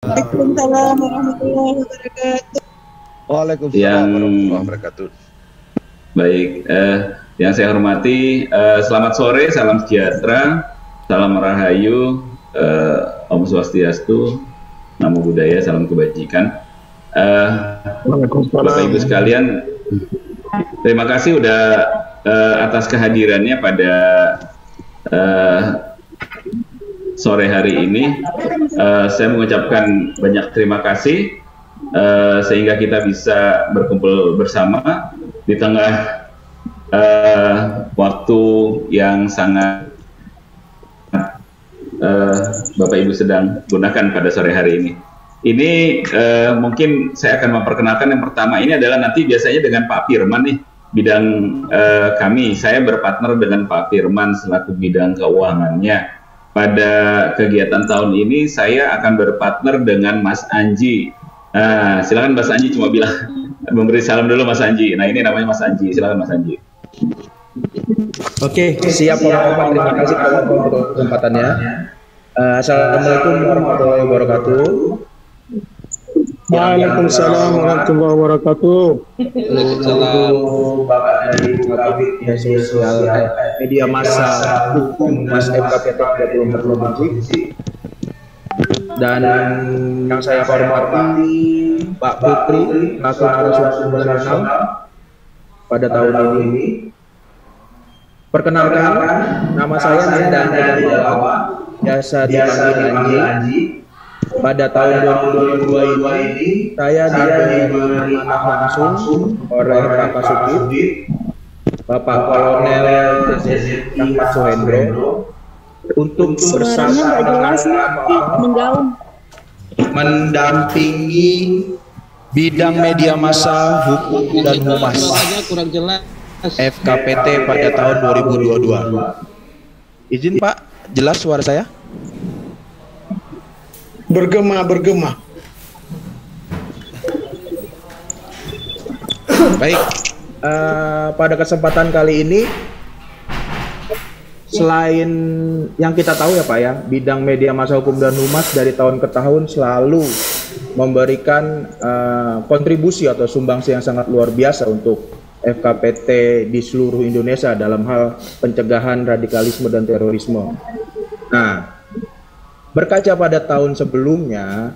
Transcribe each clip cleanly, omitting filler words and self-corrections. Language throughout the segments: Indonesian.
Waalaikumsalam warahmatullahi wabarakatuh. Waalaikumsalam warahmatullahi wabarakatuh. Baik, yang saya hormati, selamat sore, salam sejahtera, salam rahayu, Om Swastiastu, Namo Buddhaya, salam kebajikan. Bapak Ibu sekalian, terima kasih udah atas kehadirannya pada sore hari ini. Saya mengucapkan banyak terima kasih sehingga kita bisa berkumpul bersama di tengah waktu yang sangat Bapak Ibu sedang gunakan pada sore hari ini. Ini mungkin saya akan memperkenalkan yang pertama. Ini adalah nanti biasanya dengan Pak Firman nih, bidang kami. Saya berpartner dengan Pak Firman selaku bidang keuangannya. Pada kegiatan tahun ini saya akan berpartner dengan Mas Anji. Silakan Mas Anji, cuma bilang memberi salam dulu Mas Anji. Nah, ini namanya Mas Anji. Silakan Mas Anji. Oke, siap Bapak. Terima kasih untuk kesempatannya. Assalamualaikum warahmatullahi wabarakatuh. Waalaikumsalam warahmatullahi wabarakatuh. Waalaikumsalam Bapak dari media sosial media massa Mas FKPT 34 Provinsi. Dan yang saya hormati Pak Putri selaku narasumber nasional pada tahun ini. Perkenalkan, nama saya Nanda Jawa, biasa dipanggil Anji. Pada tahun 2022 ini saya diberi amanah langsung oleh Pak Kasubdit, Bapak Kolonel TZ Ahmad Sohendro, untuk bersama dengan mendampingi bidang media massa, hukum dan humas FKPT pada tahun 2022. Izin Pak, jelas suara saya? Bergema. Baik, pada kesempatan kali ini, selain yang kita tahu ya Pak ya, bidang media massa hukum dan humas dari tahun ke tahun selalu memberikan kontribusi atau sumbangsi yang sangat luar biasa untuk FKPT di seluruh Indonesia dalam hal pencegahan radikalisme dan terorisme. Nah, berkaca pada tahun sebelumnya,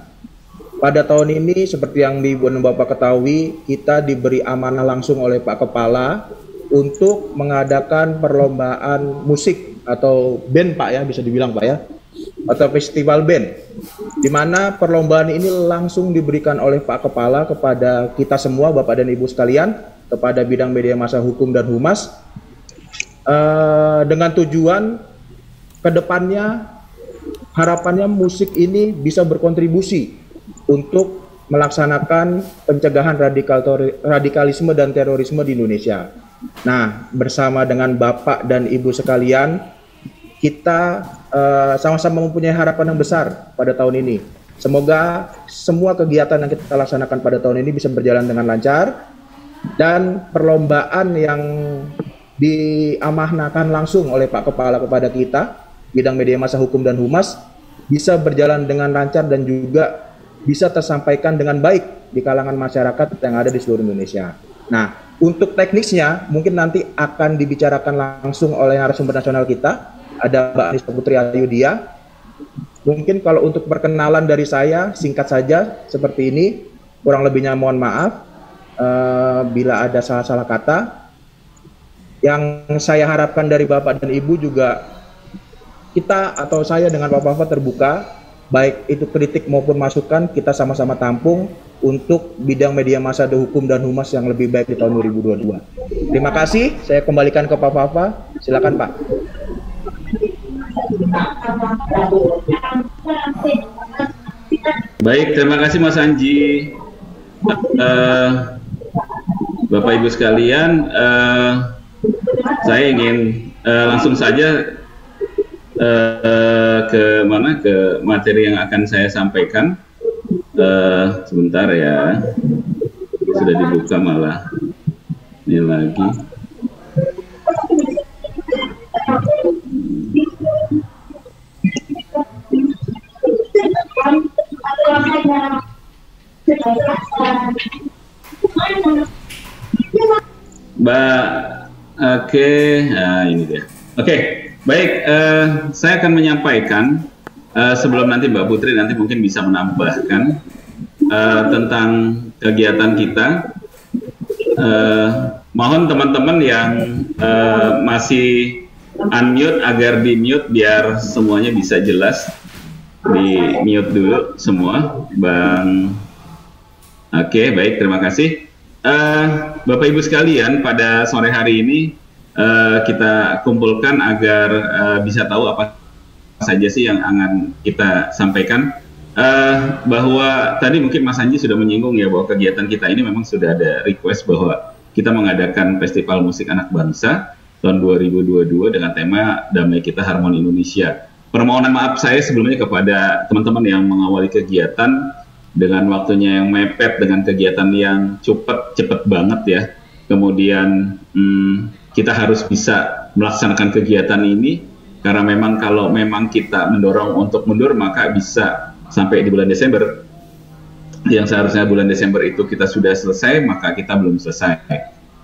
pada tahun ini seperti yang Ibu dan Bapak ketahui, kita diberi amanah langsung oleh Pak Kepala untuk mengadakan perlombaan musik atau band Pak ya, bisa dibilang Pak ya, atau festival band, di mana perlombaan ini langsung diberikan oleh Pak Kepala kepada kita semua Bapak dan Ibu sekalian, kepada bidang media massa hukum dan humas, dengan tujuan kedepannya harapannya musik ini bisa berkontribusi untuk melaksanakan pencegahan radikalisme dan terorisme di Indonesia. Nah, bersama dengan Bapak dan Ibu sekalian, kita sama-sama mempunyai harapan yang besar pada tahun ini. Semoga semua kegiatan yang kita laksanakan pada tahun ini bisa berjalan dengan lancar, dan perlombaan yang diamanahkan langsung oleh Pak Kepala kepada kita, bidang media massa hukum dan humas, bisa berjalan dengan lancar dan juga bisa tersampaikan dengan baik di kalangan masyarakat yang ada di seluruh Indonesia. Nah, untuk teknisnya mungkin nanti akan dibicarakan langsung oleh narasumber nasional kita, ada Mbak Anissa Putri Ayudhya. Mungkin kalau untuk perkenalan dari saya singkat saja seperti ini, kurang lebihnya mohon maaf bila ada salah-salah kata. Yang saya harapkan dari Bapak dan Ibu juga, kita atau saya dengan Bapak terbuka, baik itu kritik maupun masukan, kita sama-sama tampung untuk bidang media massa hukum dan humas yang lebih baik di tahun 2022. Terima kasih, saya kembalikan ke Bapak. Silakan Pak. Baik, terima kasih Mas Anji. Bapak Ibu sekalian, saya ingin langsung saja ke materi yang akan saya sampaikan. Sebentar ya, sudah dibuka malah ini lagi. Mbak, oke, nah, ini dia. Oke, baik, saya akan menyampaikan sebelum nanti Mbak Putri nanti mungkin bisa menambahkan tentang kegiatan kita. Mohon teman-teman yang masih unmute agar di mute biar semuanya bisa jelas. Di mute dulu semua, Bang. Oke, baik, terima kasih. Bapak Ibu sekalian, pada sore hari ini kita kumpulkan agar bisa tahu apa saja sih yang akan kita sampaikan. Bahwa tadi mungkin Mas Anji sudah menyinggung ya bahwa kegiatan kita ini memang sudah ada request bahwa kita mengadakan Festival Musik Anak Bangsa tahun 2022 dengan tema Damai Kita Harmoni Indonesia. Permohonan maaf saya sebelumnya kepada teman-teman yang mengawali kegiatan dengan waktunya yang mepet, dengan kegiatan yang cepat banget ya. Kemudian kita harus bisa melaksanakan kegiatan ini karena memang kalau memang kita mendorong untuk mundur maka bisa sampai di bulan Desember. Yang seharusnya bulan Desember itu kita sudah selesai, maka kita belum selesai.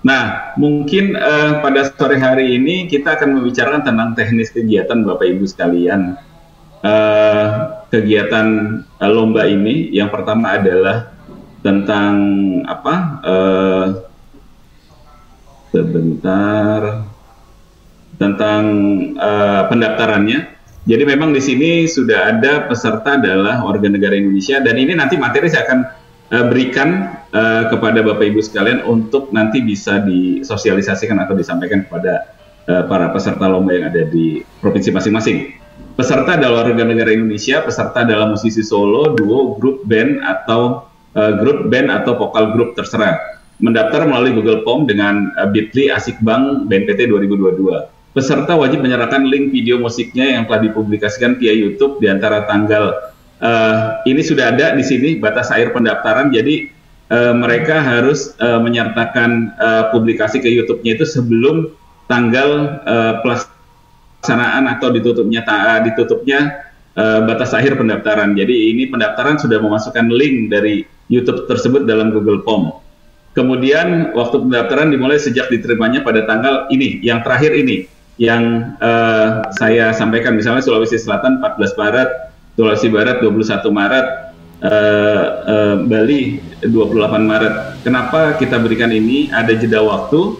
Nah, mungkin pada sore hari ini kita akan membicarakan tentang teknis kegiatan Bapak Ibu sekalian. Kegiatan lomba ini yang pertama adalah tentang apa? Tentang pendaftarannya. Jadi memang di sini sudah ada peserta adalah warga negara Indonesia dan ini nanti materi saya akan berikan kepada Bapak Ibu sekalian untuk nanti bisa disosialisasikan atau disampaikan kepada para peserta lomba yang ada di provinsi masing-masing. Peserta adalah warga negara Indonesia, peserta adalah musisi solo, duo, grup band atau vokal grup terserah. Mendaftar melalui Google Form dengan bit.ly Asikbang BNPT 2022. Peserta wajib menyerahkan link video musiknya yang telah dipublikasikan via YouTube di antara tanggal ini sudah ada di sini batas akhir pendaftaran. Jadi mereka harus menyertakan publikasi ke YouTube-nya itu sebelum tanggal pelaksanaan atau ditutupnya batas akhir pendaftaran. Jadi ini pendaftaran sudah memasukkan link dari YouTube tersebut dalam Google Form. Kemudian waktu pendaftaran dimulai sejak diterimanya pada tanggal ini, yang terakhir ini, yang saya sampaikan, misalnya Sulawesi Selatan 14 Maret, Sulawesi Barat 21 Maret, Bali 28 Maret. Kenapa kita berikan ini? Ada jeda waktu,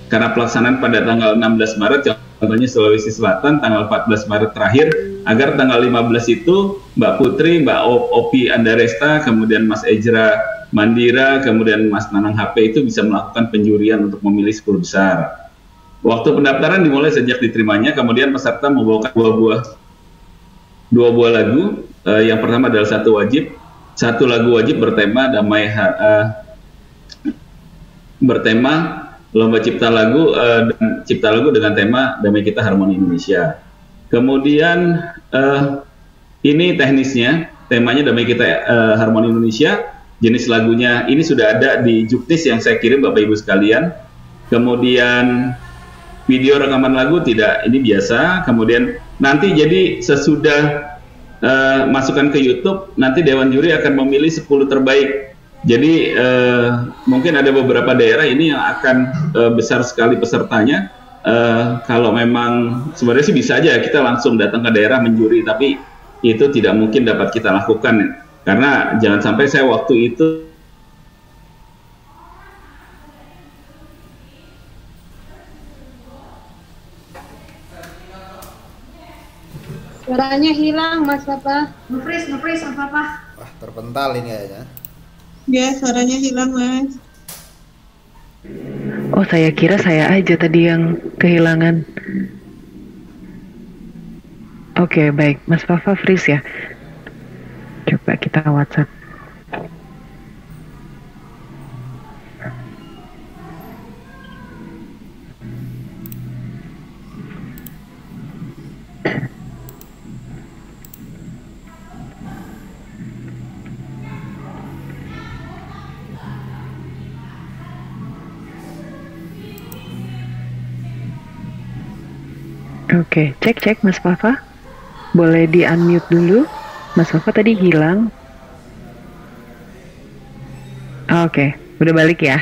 karena pelaksanaan pada tanggal 16 Maret, contohnya Sulawesi Selatan, tanggal 14 Maret terakhir, agar tanggal 15 itu Mbak Putri, Mbak Opi Andaresta, kemudian Mas Ejra Mandira, kemudian Mas Nanang HP itu bisa melakukan penjurian untuk memilih 10 besar. Waktu pendaftaran dimulai sejak diterimanya, kemudian peserta membawakan dua buah lagu. Yang pertama adalah satu lagu wajib bertema bertema lomba cipta lagu dengan tema Damai Kita Harmoni Indonesia. Kemudian ini teknisnya, temanya Damai Kita Harmoni Indonesia. Jenis lagunya ini sudah ada di juknis yang saya kirim Bapak Ibu sekalian. Kemudian video rekaman lagu tidak, ini biasa. Kemudian nanti jadi sesudah masukkan ke YouTube, nanti Dewan Juri akan memilih 10 terbaik. Jadi mungkin ada beberapa daerah ini yang akan besar sekali pesertanya. Kalau memang sebenarnya sih bisa aja kita langsung datang ke daerah menjuri, tapi itu tidak mungkin dapat kita lakukan. Karena jangan sampai saya waktu itu suaranya hilang, Mas Papa. Nge-freeze apa? Wah, terpental ini kayaknya. Ya, suaranya hilang, Mas. Oh, saya kira saya aja tadi yang kehilangan. Oke, baik. Mas Papa freeze ya. Coba kita WhatsApp. Oke, cek Mas Papa. Boleh di-unmute dulu. Mas Papa tadi hilang. Oke, udah balik ya?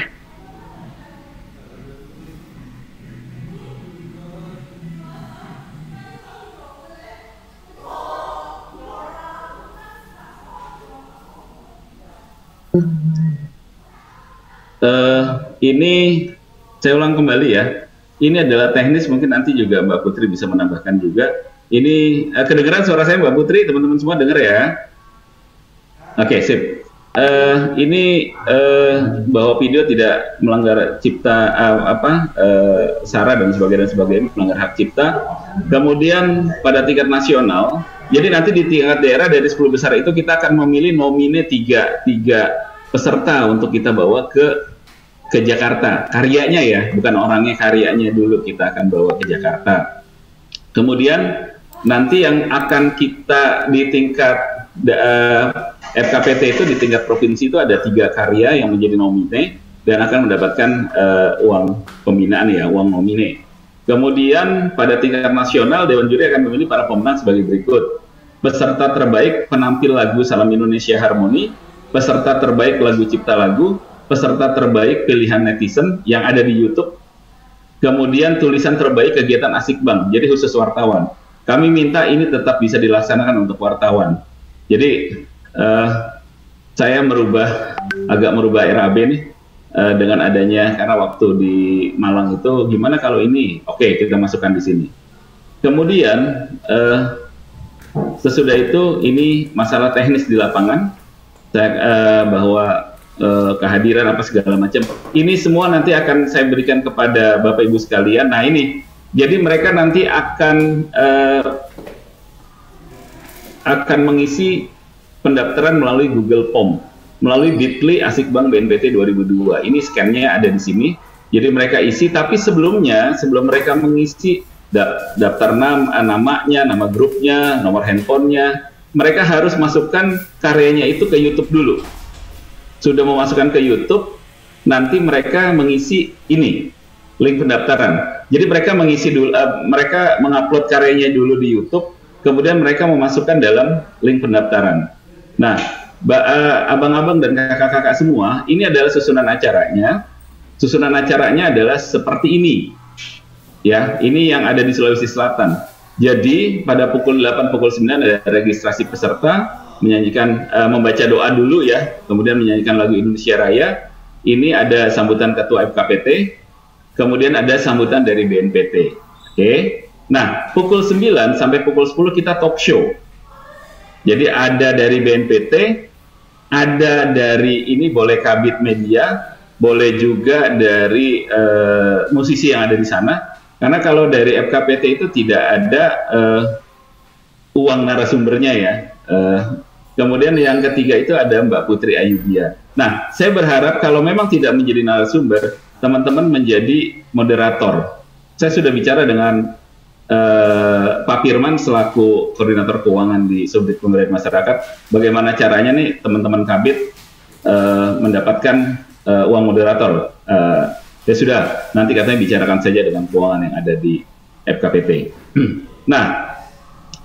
Ini saya ulang kembali ya. Ini adalah teknis, mungkin nanti juga Mbak Putri bisa menambahkan juga. Ini kedengeran suara saya Mbak Putri, teman-teman semua dengar ya? Oke, sip. Ini bahwa video tidak melanggar cipta SARA dan sebagainya melanggar hak cipta. Kemudian pada tingkat nasional, jadi nanti di tingkat daerah dari 10 besar itu kita akan memilih nomine tiga peserta untuk kita bawa ke Jakarta. Karyanya ya, bukan orangnya, karyanya dulu kita akan bawa ke Jakarta. Kemudian nanti yang akan kita di tingkat FKPT itu di tingkat provinsi itu ada 3 karya yang menjadi nomine dan akan mendapatkan uang pembinaan ya, uang nomine. Kemudian pada tingkat nasional Dewan Juri akan memilih para pemenang sebagai berikut: peserta terbaik penampil lagu Salam Indonesia Harmoni, peserta terbaik lagu cipta lagu, peserta terbaik pilihan netizen yang ada di YouTube, kemudian tulisan terbaik kegiatan Asik Bang, jadi khusus wartawan. Kami minta ini tetap bisa dilaksanakan untuk wartawan. Jadi saya agak merubah RAB nih dengan adanya, karena waktu di Malang itu gimana kalau ini, oke, kita masukkan di sini. Kemudian sesudah itu ini masalah teknis di lapangan, bahwa kehadiran apa segala macam. Ini semua nanti akan saya berikan kepada Bapak Ibu sekalian. Nah ini, jadi mereka nanti akan mengisi pendaftaran melalui Google Form, melalui Bitly Asik Bank BNPT 2002. Ini scan-nya ada di sini. Jadi mereka isi, tapi sebelum mereka mengisi daftar namanya, nama grupnya, nomor handphonenya, mereka harus masukkan karyanya itu ke YouTube dulu. Sudah memasukkan ke YouTube, nanti mereka mengisi ini, link pendaftaran. Jadi mereka mengisi dulu, mereka mengupload karyanya dulu di YouTube, kemudian mereka memasukkan dalam link pendaftaran. Nah, abang-abang dan kakak-kakak semua, ini adalah susunan acaranya. Susunan acaranya adalah seperti ini. Ya, ini yang ada di Sulawesi Selatan. Jadi pada pukul 8, pukul 9 ada registrasi peserta, menyanyikan, membaca doa dulu ya, kemudian menyanyikan lagu Indonesia Raya. Ini ada sambutan Ketua FKPT, kemudian ada sambutan dari BNPT. Oke. Nah, pukul 9 sampai pukul 10 kita talk show. Jadi ada dari BNPT, ada dari ini boleh Kabit Media, boleh juga dari musisi yang ada di sana. Karena kalau dari FKPT itu tidak ada uang narasumbernya ya. Kemudian yang ketiga itu ada Mbak Putri Ayubia. Nah, saya berharap kalau memang tidak menjadi narasumber, teman-teman menjadi moderator. Saya sudah bicara dengan Pak Firman selaku koordinator keuangan di Subdit Pemberdayaan Masyarakat, bagaimana caranya nih teman-teman Kabit mendapatkan uang moderator. Ya sudah, nanti katanya bicarakan saja dengan keuangan yang ada di FKPT. Nah,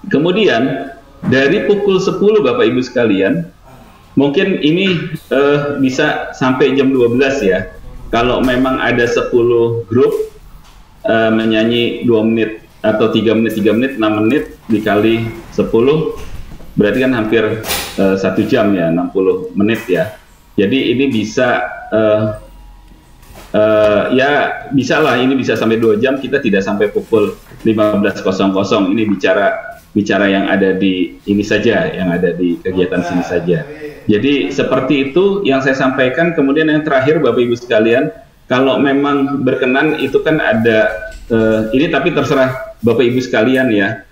kemudian dari pukul 10 Bapak Ibu sekalian, mungkin ini bisa sampai jam 12 ya. Kalau memang ada 10 grup menyanyi 2 menit atau 3 menit, 6 menit dikali 10, berarti kan hampir 1 jam ya, 60 menit ya. Jadi ini bisa ya bisa lah, ini bisa sampai 2 jam, kita tidak sampai pukul 15.00. Ini bicara yang ada di ini saja, yang ada di kegiatan sini saja. Jadi seperti itu yang saya sampaikan. Kemudian yang terakhir Bapak Ibu sekalian, kalau memang berkenan itu kan ada ini, tapi terserah Bapak Ibu sekalian ya.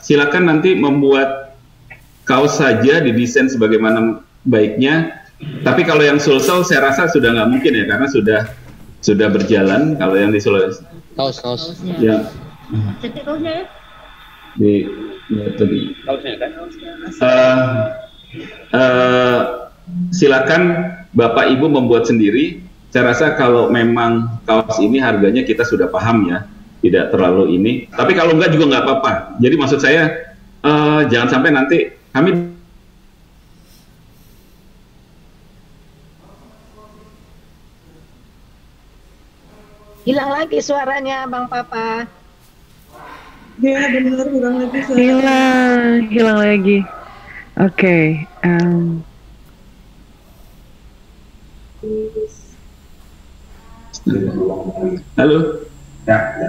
Silakan nanti membuat kaos saja, didesain sebagaimana baiknya. Tapi kalau yang Sulsel saya rasa sudah nggak mungkin ya, karena sudah berjalan. Kalau yang di Sulawesi kaos ya. Cetik kaosnya ya. Silakan Bapak Ibu membuat sendiri. Saya rasa kalau memang kaos ini harganya kita sudah paham ya, tidak terlalu ini. Tapi kalau enggak juga nggak apa-apa. Jadi maksud saya jangan sampai nanti kami Hilang lagi suaranya Bang Papa. Ya benar, hilang lagi suaranya. Hilang lagi. Oke. Halo.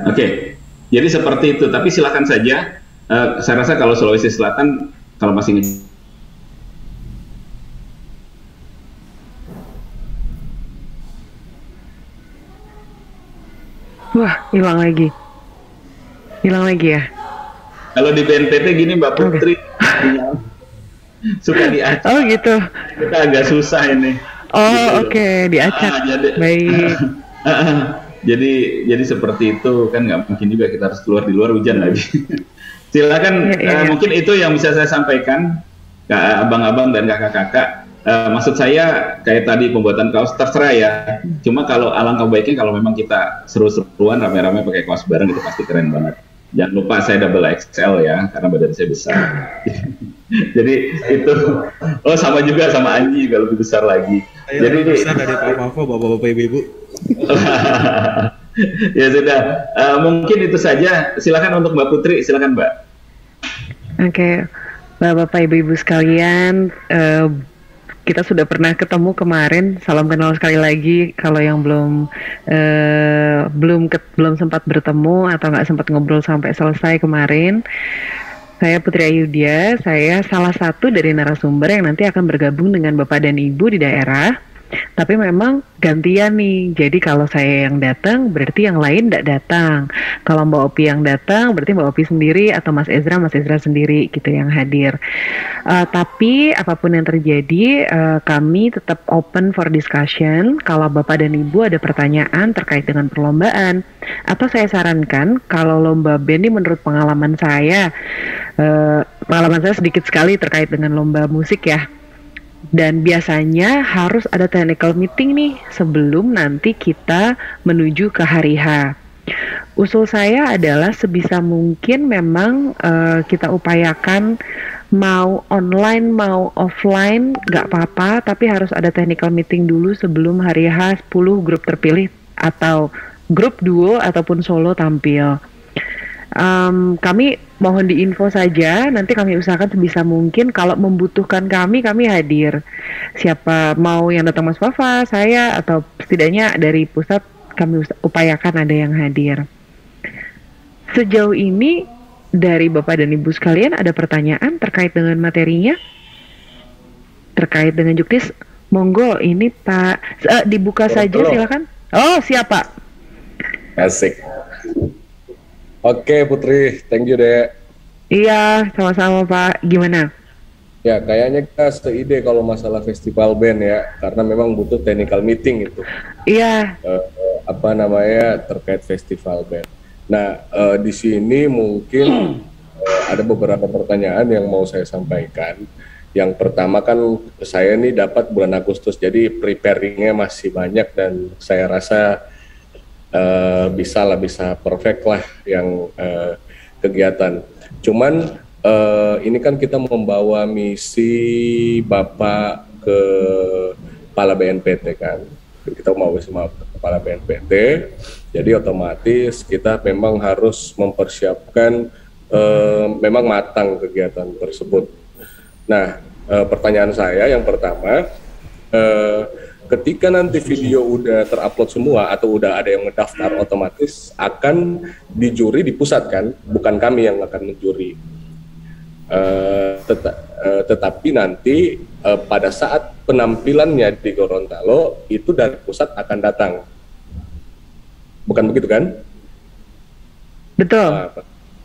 Oke. Jadi seperti itu. Tapi silakan saja. Saya rasa kalau Sulawesi Selatan kalau masih Wah, hilang lagi. Hilang lagi ya? Kalau di BNPT gini Mbak Putri suka diacak. Oh gitu. Kita agak susah ini. Oh Gitu. oke, diacak. Baik. Jadi seperti itu kan nggak mungkin juga kita harus keluar di luar hujan lagi. Silakan Ya. mungkin itu yang bisa saya sampaikan ke abang-abang dan kakak-kakak. Maksud saya kayak tadi pembuatan kaos terserah ya. Cuma kalau alangkah baiknya kalau memang kita seru-seruan rame-rame pakai kaos bareng itu pasti keren banget. Jangan lupa saya double XL ya karena badan saya besar. Jadi itu sama juga sama Anji juga lebih besar lagi. Jadi besar dari Pak Pavo, Bapak-bapak Ibu-ibu. Ya sudah, mungkin itu saja. Silakan untuk Mbak Putri, silakan Mbak. Oke, Bapak Ibu-ibu sekalian, kita sudah pernah ketemu kemarin. Salam kenal sekali lagi. Kalau yang belum sempat bertemu atau nggak sempat ngobrol sampai selesai kemarin, saya Putri Ayudya. Saya salah satu dari narasumber yang nanti akan bergabung dengan Bapak dan Ibu di daerah. Tapi memang gantian nih. Jadi kalau saya yang datang, berarti yang lain tidak datang. Kalau Mbak Opi yang datang, berarti Mbak Opi sendiri atau Mas Ezra sendiri gitu yang hadir. Tapi apapun yang terjadi, kami tetap open for discussion. Kalau Bapak dan Ibu ada pertanyaan terkait dengan perlombaan, atau saya sarankan kalau lomba band ini menurut pengalaman saya sedikit sekali terkait dengan lomba musik ya. Dan biasanya harus ada technical meeting nih sebelum nanti kita menuju ke hari H. Usul saya adalah sebisa mungkin memang kita upayakan mau online mau offline gak apa-apa, tapi harus ada technical meeting dulu sebelum hari H 10 grup terpilih atau grup duo ataupun solo tampil. Kami mohon diinfo saja, nanti kami usahakan sebisa mungkin kalau membutuhkan kami hadir. Siapa mau yang datang Mas Fafa, saya atau setidaknya dari pusat kami upayakan ada yang hadir. Sejauh ini dari Bapak dan Ibu sekalian ada pertanyaan terkait dengan materinya? Terkait dengan Juknis? Monggo ini Pak, dibuka saja silakan. Oh siapa? Asik. Oke Putri, thank you deh. Iya, sama-sama Pak. Gimana? Ya, kayaknya kita seide kalau masalah festival band ya, karena memang butuh technical meeting itu. Iya. Terkait festival band. Nah, di sini mungkin ada beberapa pertanyaan yang mau saya sampaikan. Yang pertama kan saya nih dapat bulan Agustus, jadi preparingnya masih banyak dan saya rasa bisa perfect lah yang kegiatan. Cuman ini kan kita membawa misi Bapak ke Kepala BNPT kan. Kita mau sama Kepala BNPT, jadi otomatis kita memang harus mempersiapkan memang matang kegiatan tersebut. Nah, pertanyaan saya yang pertama, ketika nanti video udah terupload semua atau udah ada yang ngedaftar, otomatis akan dijuri di pusat kan, bukan kami yang akan menjuri. Tetapi nanti pada saat penampilannya di Gorontalo itu dari pusat akan datang, bukan begitu kan? Betul.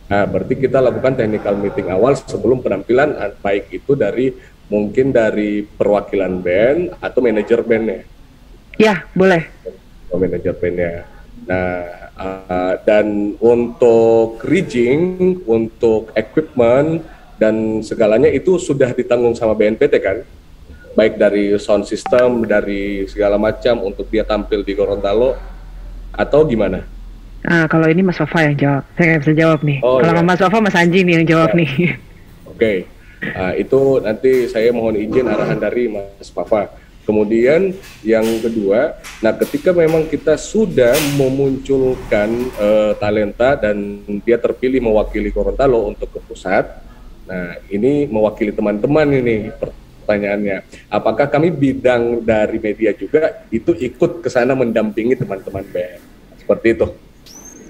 Nah, berarti kita lakukan technical meeting awal sebelum penampilan, baik itu mungkin dari perwakilan band atau manajer bandnya. Ya, boleh. Manajer bandnya. Nah, dan untuk rigging, untuk equipment dan segalanya itu sudah ditanggung sama BNPT kan? Baik dari sound system, dari segala macam untuk dia tampil di Gorontalo, atau gimana? Nah, kalau ini Mas Fafa yang jawab. Saya nggak bisa jawab nih. Kalau Mas Fafa, Mas Anji nih yang jawab nih. Oke. Itu nanti saya mohon izin arahan dari Mas Fafa. Kemudian yang kedua, nah ketika memang kita sudah memunculkan talenta dan dia terpilih mewakili Gorontalo untuk ke pusat, nah ini mewakili teman-teman ini pertanyaannya, apakah kami bidang dari media juga itu ikut ke sana mendampingi teman-teman BN? Seperti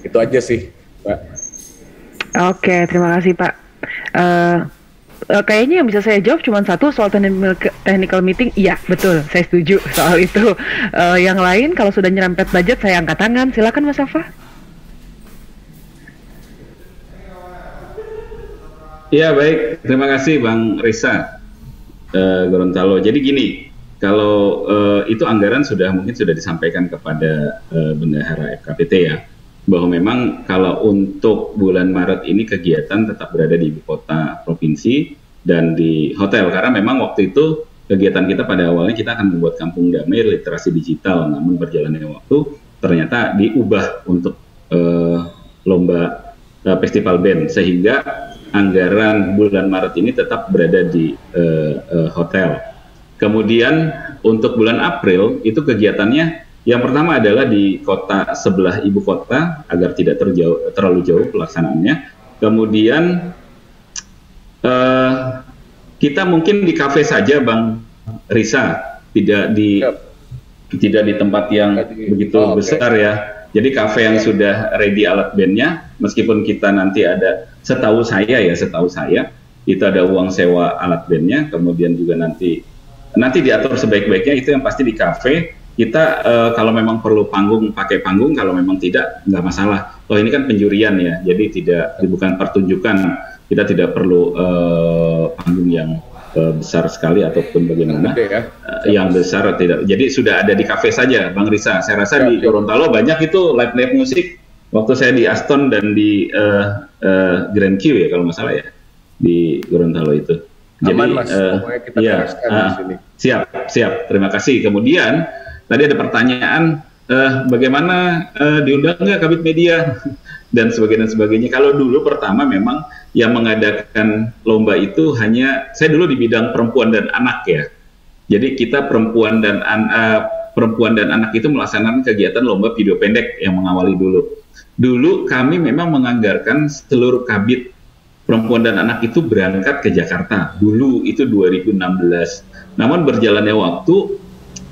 itu aja sih, Mbak. Oke, terima kasih Pak. Kayaknya yang bisa saya jawab cuma satu soal technical meeting. Iya, betul, saya setuju soal itu. Yang lain kalau sudah nyerempet budget saya angkat tangan. Silakan Mas Safa. Iya baik, terima kasih Bang Risa Gorontalo. Jadi gini, kalau itu anggaran mungkin sudah disampaikan kepada Bendahara FKPT ya, bahwa memang kalau untuk bulan Maret ini kegiatan tetap berada di ibu kota provinsi dan di hotel, karena memang waktu itu kegiatan kita pada awalnya kita akan membuat kampung damai literasi digital, namun berjalannya waktu ternyata diubah untuk lomba festival band, sehingga anggaran bulan Maret ini tetap berada di hotel. Kemudian untuk bulan April itu kegiatannya yang pertama adalah di kota sebelah ibu kota agar tidak terlalu jauh pelaksanaannya. Kemudian kita mungkin di kafe saja Bang Risa, tidak di tempat yang begitu besar ya. Jadi kafe yang sudah ready alat bandnya, meskipun kita nanti ada, setahu saya itu ada uang sewa alat bandnya, kemudian juga nanti diatur sebaik-baiknya, itu yang pasti di kafe. Kita kalau memang perlu panggung, pakai panggung, kalau memang tidak, nggak masalah. Oh ini kan penjurian ya, jadi bukan pertunjukan, kita tidak perlu panggung yang besar sekali ataupun bagaimana, yang besar tidak. Jadi sudah ada di kafe saja, Bang Risa. Saya rasa di Gorontalo banyak itu live musik. Waktu saya di Aston dan di Grand Q ya kalau nggak salah ya, di Gorontalo itu. Aman, jadi Mas. Pokoknya kita teruskan di sini. Siap. Terima kasih. Kemudian tadi ada pertanyaan bagaimana diundang nggak Kabit Media dan sebagainya. Kalau dulu pertama memang yang mengadakan lomba itu hanya saya dulu di bidang perempuan dan anak ya. Jadi kita perempuan dan anak itu melaksanakan kegiatan lomba video pendek yang mengawali dulu. Dulu kami memang menganggarkan seluruh kabit perempuan dan anak itu berangkat ke Jakarta. Dulu itu 2016. Namun berjalannya waktu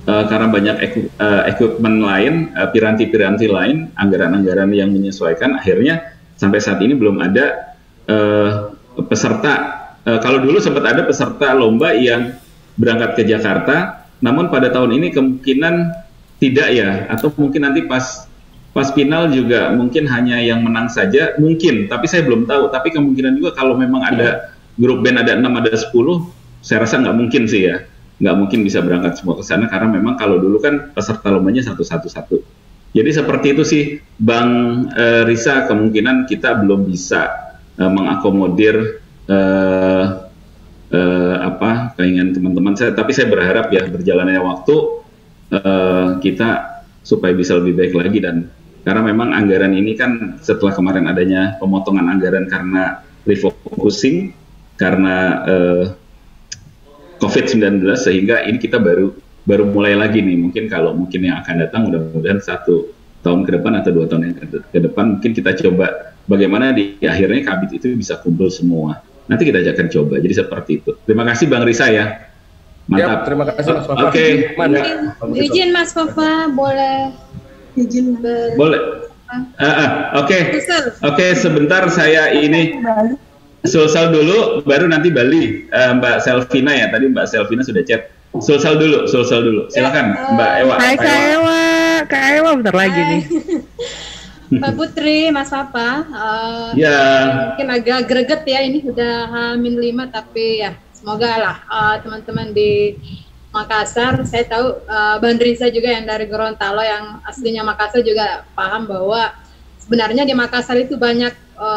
karena banyak equipment lain, piranti-piranti lain, anggaran-anggaran yang menyesuaikan, akhirnya sampai saat ini belum ada peserta. Kalau dulu sempat ada peserta lomba yang berangkat ke Jakarta, namun pada tahun ini kemungkinan tidak ya, atau mungkin nanti pas final juga mungkin hanya yang menang saja, mungkin, tapi saya belum tahu. Tapi kemungkinan juga kalau memang ada grup band ada 6, ada 10, saya rasa nggak mungkin sih ya. Nggak mungkin bisa berangkat semua ke sana, karena memang kalau dulu kan peserta lombanya satu. Jadi seperti itu sih Bang Risa, kemungkinan kita belum bisa mengakomodir keinginan teman-teman saya, tapi saya berharap ya berjalannya waktu kita supaya bisa lebih baik lagi. Dan karena memang anggaran ini kan setelah kemarin adanya pemotongan anggaran karena refocusing karena COVID-19, sehingga ini kita baru mulai lagi nih. Mungkin yang akan datang mudah-mudahan 1 tahun ke depan atau 2 tahun yang ke depan mungkin kita coba bagaimana di akhirnya kabit itu bisa kumpul semua. Nanti kita akan coba. Jadi seperti itu. Terima kasih Bang Risa ya. Mantap. Ya, terima kasih Mas Fafa. Oke. Izin Mas Fafa, boleh izin boleh. Oke, sebentar saya ini Sulsel dulu, baru nanti Bali. Mbak Selvina ya, tadi Mbak Selvina sudah chat. Sulsel dulu. Silakan Mbak Ewa. Hai Kak Ewa bentar lagi nih. Mbak Putri, Mas Papa, Ya. mungkin agak greget ya, ini udah H-5, tapi ya semoga lah teman-teman di Makassar, saya tahu Bang Risa juga yang dari Gorontalo yang aslinya Makassar juga paham bahwa sebenarnya di Makassar itu banyak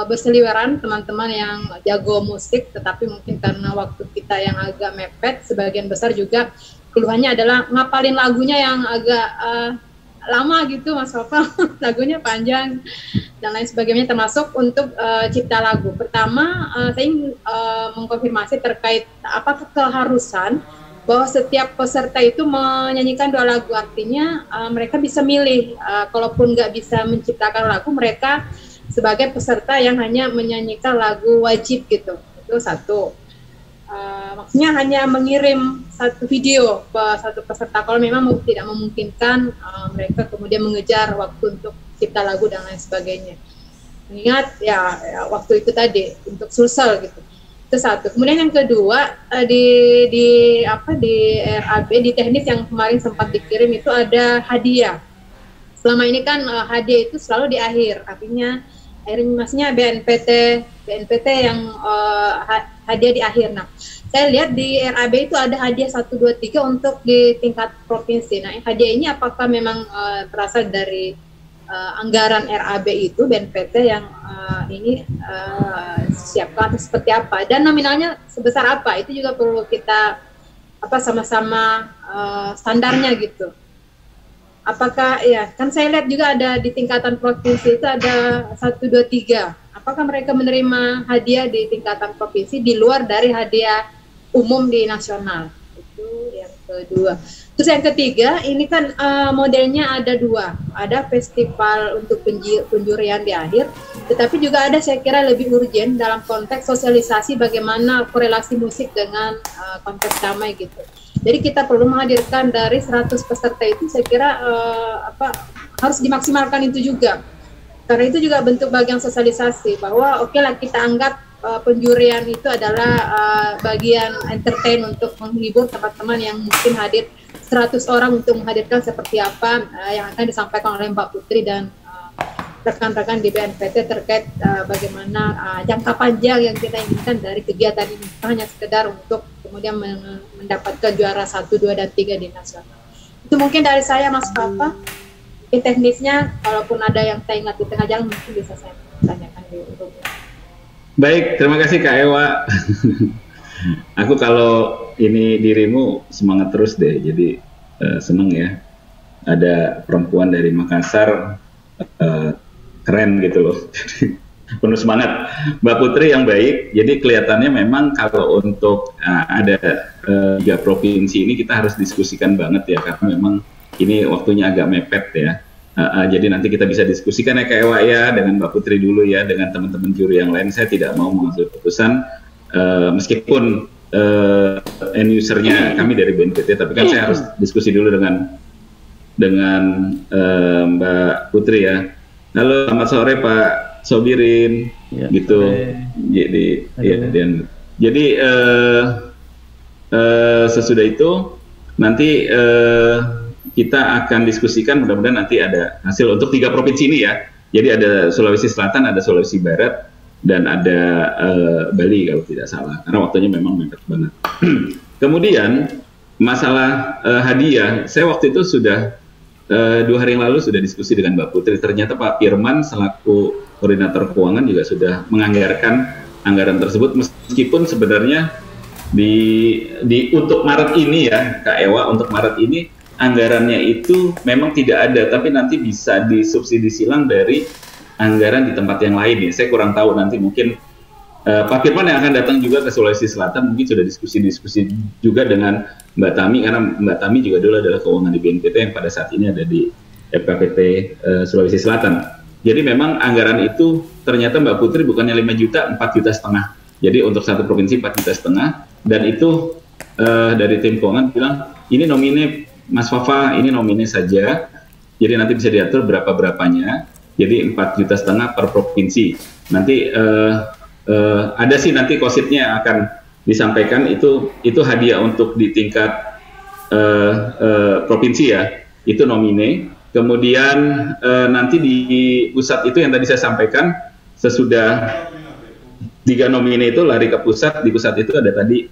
berseliweran teman-teman yang jago musik, tetapi mungkin karena waktu kita yang agak mepet, sebagian besar juga keluhannya adalah ngapalin lagunya yang agak lama gitu Mas Fafa, lagunya panjang dan lain sebagainya, termasuk untuk cipta lagu. Pertama, saya ingin mengkonfirmasi terkait apakah keharusan bahwa setiap peserta itu menyanyikan 2 lagu, artinya mereka bisa milih, kalaupun nggak bisa menciptakan lagu, mereka sebagai peserta yang hanya menyanyikan lagu wajib gitu, itu satu. Maksudnya hanya mengirim satu video ke satu peserta, kalau memang tidak memungkinkan mereka kemudian mengejar waktu untuk cipta lagu dan lain sebagainya. Mengingat ya waktu itu tadi untuk Sulsel gitu. Itu satu. Kemudian yang kedua di RAB di teknis yang kemarin sempat dikirim itu ada hadiah. Selama ini kan hadiah itu selalu di akhir, artinya maksudnya BNPT yang hadiah di akhir. Nah, saya lihat di RAB itu ada hadiah 1, 2, 3 untuk di tingkat provinsi. Nah, hadiah ini apakah memang berasal dari anggaran RAB itu BNPT yang ini siapkan atau seperti apa, dan nominalnya sebesar apa, itu juga perlu kita sama-sama standarnya gitu. Apakah ya kan saya lihat juga ada di tingkatan provinsi itu ada 1, 2, 3. Apakah mereka menerima hadiah di tingkatan provinsi di luar dari hadiah umum di nasional? Itu yang kedua. Terus yang ketiga, ini kan modelnya ada 2. Ada festival untuk penjurian di akhir, tetapi juga ada saya kira lebih urgent dalam konteks sosialisasi bagaimana korelasi musik dengan konteks damai gitu. Jadi kita perlu menghadirkan dari 100 peserta itu, saya kira harus dimaksimalkan itu juga. Karena itu juga bentuk bagian sosialisasi bahwa oke lah kita anggap penjurian itu adalah bagian entertain untuk menghibur teman-teman yang mungkin hadir 100 orang untuk menghadirkan seperti apa yang akan disampaikan oleh Mbak Putri dan rekan-rekan di BNPT terkait bagaimana jangka panjang yang kita inginkan dari kegiatan ini, hanya sekedar untuk kemudian mendapatkan juara 1, 2, dan 3 di nasional. Itu mungkin dari saya, Mas Papa. Ini teknisnya, kalaupun ada yang saya ingat di tengah jalan mungkin bisa saya tanyakan di grup. Baik, terima kasih Kak Ewa. Aku kalau ini dirimu semangat terus deh, jadi seneng ya. Ada perempuan dari Makassar, keren gitu loh. Penuh semangat. Mbak Putri yang baik, jadi kelihatannya memang kalau untuk ada 3 provinsi ini kita harus diskusikan banget ya, karena memang ini waktunya agak mepet ya. Jadi nanti kita bisa diskusikan ya Kak Ewa ya, dengan Mbak Putri dulu ya, dengan teman-teman juri yang lain. Saya tidak mau mengambil keputusan meskipun end usernya kami dari BNPT, tapi kan saya harus diskusi dulu dengan Mbak Putri ya. Halo, selamat sore Pak Sobirin, ya, gitu. Jadi sesudah itu nanti kita akan diskusikan, mudah-mudahan nanti ada hasil untuk 3 provinsi ini ya. Jadi ada Sulawesi Selatan, ada Sulawesi Barat, dan ada Bali kalau tidak salah, karena waktunya memang mepet banget. Kemudian masalah hadiah, saya waktu itu sudah 2 hari yang lalu sudah diskusi dengan Mbak Putri. Ternyata Pak Firman selaku koordinator keuangan juga sudah menganggarkan anggaran tersebut, meskipun sebenarnya di untuk Maret ini ya Kak Ewa, untuk Maret ini anggarannya itu memang tidak ada, tapi nanti bisa disubsidi silang dari anggaran di tempat yang lain ya. Saya kurang tahu, nanti mungkin Pak Firman yang akan datang juga ke Sulawesi Selatan mungkin sudah diskusi juga dengan Mbak Tami, karena Mbak Tami juga dulu adalah keuangan di BNPT yang pada saat ini ada di FKPT Sulawesi Selatan. Jadi memang anggaran itu ternyata Mbak Putri bukannya 5 juta, 4,5 juta. Jadi untuk satu provinsi 4,5 juta, dan itu dari tim keuangan bilang ini nomine Mas Fafa, ini nomine saja, jadi nanti bisa diatur berapa-berapanya, jadi 4,5 juta per provinsi. Nanti ada sih nanti kositnya akan disampaikan, itu hadiah untuk di tingkat provinsi ya, itu nomine. Kemudian nanti di pusat itu yang tadi saya sampaikan, sesudah 3 nomine itu lari ke pusat, di pusat itu ada tadi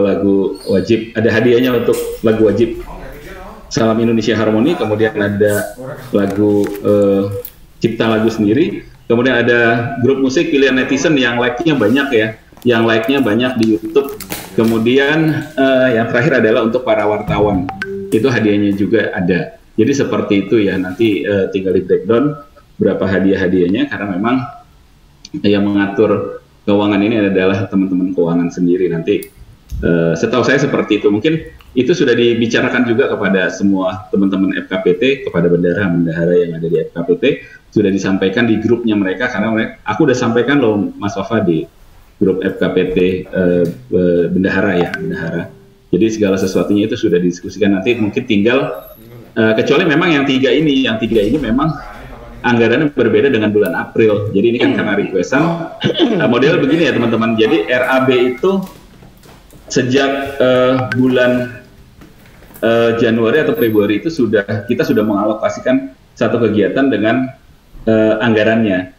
lagu wajib, ada hadiahnya untuk lagu wajib Salam Indonesia Harmoni, kemudian ada lagu cipta lagu sendiri, kemudian ada grup musik pilihan netizen yang like-nya banyak ya, yang like-nya banyak di YouTube. Kemudian yang terakhir adalah untuk para wartawan, itu hadiahnya juga ada. Jadi seperti itu ya, nanti tinggal di breakdown berapa hadiah-hadiahnya, karena memang yang mengatur keuangan ini adalah teman-teman keuangan sendiri. Nanti Setahu saya seperti itu. Mungkin itu sudah dibicarakan juga kepada semua teman-teman FKPT, kepada bendahara yang ada di FKPT, sudah disampaikan di grupnya mereka, karena aku udah sampaikan loh Mas Wafa di grup FKPT bendahara. Jadi segala sesuatunya itu sudah didiskusikan, nanti mungkin tinggal kecuali memang yang tiga ini memang anggarannya berbeda dengan bulan April. Jadi ini kan karena requestan model begini ya teman-teman. Jadi RAB itu sejak bulan Januari atau Februari itu kita sudah mengalokasikan satu kegiatan dengan anggarannya.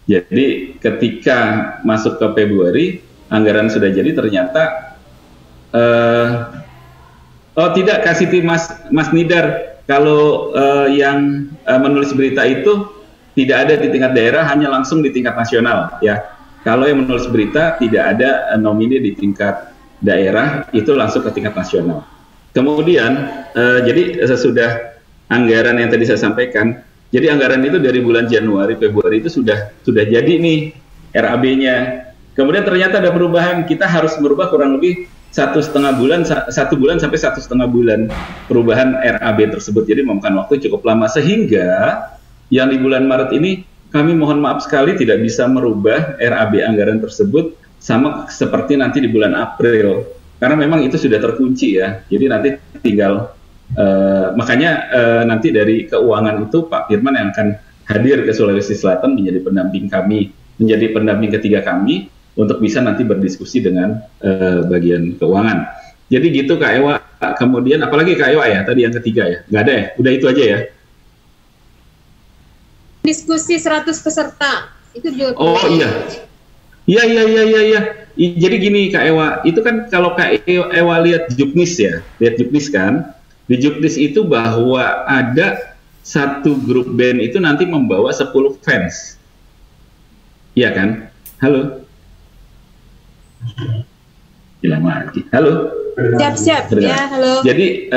Jadi ketika masuk ke Februari anggaran sudah jadi, ternyata tidak, kasih Mas Nidar, kalau yang menulis berita itu tidak ada di tingkat daerah, hanya langsung di tingkat nasional ya. Kalau yang menulis berita tidak ada nomine di tingkat daerah, itu langsung ke tingkat nasional. Kemudian jadi sesudah anggaran yang tadi saya sampaikan, jadi anggaran itu dari bulan Januari Februari itu sudah jadi nih RAB-nya. Kemudian ternyata ada perubahan, kita harus merubah kurang lebih 1,5 bulan, 1 bulan sampai 1,5 bulan perubahan RAB tersebut. Jadi memakan waktu cukup lama, sehingga yang di bulan Maret ini kami mohon maaf sekali tidak bisa merubah RAB anggaran tersebut sama seperti nanti di bulan April, karena memang itu sudah terkunci ya. Jadi nanti tinggal makanya nanti dari keuangan itu Pak Firman yang akan hadir ke Sulawesi Selatan menjadi pendamping kami, menjadi pendamping ketiga kami untuk bisa nanti berdiskusi dengan bagian keuangan. Jadi gitu Kak Ewa. Kemudian apalagi Kak Ewa ya tadi yang ketiga ya? Nggak ada ya? Udah itu aja ya? Diskusi 100 peserta itu juga. Oh iya. Iya. Jadi gini Kak Ewa, itu kan kalau Kak Ewa lihat Juknis ya, lihat Juknis kan, di Juknis itu bahwa ada satu grup band itu nanti membawa 10 fans. Iya kan? Halo? Hilang lagi. Halo? Siap. Ya, halo. Jadi,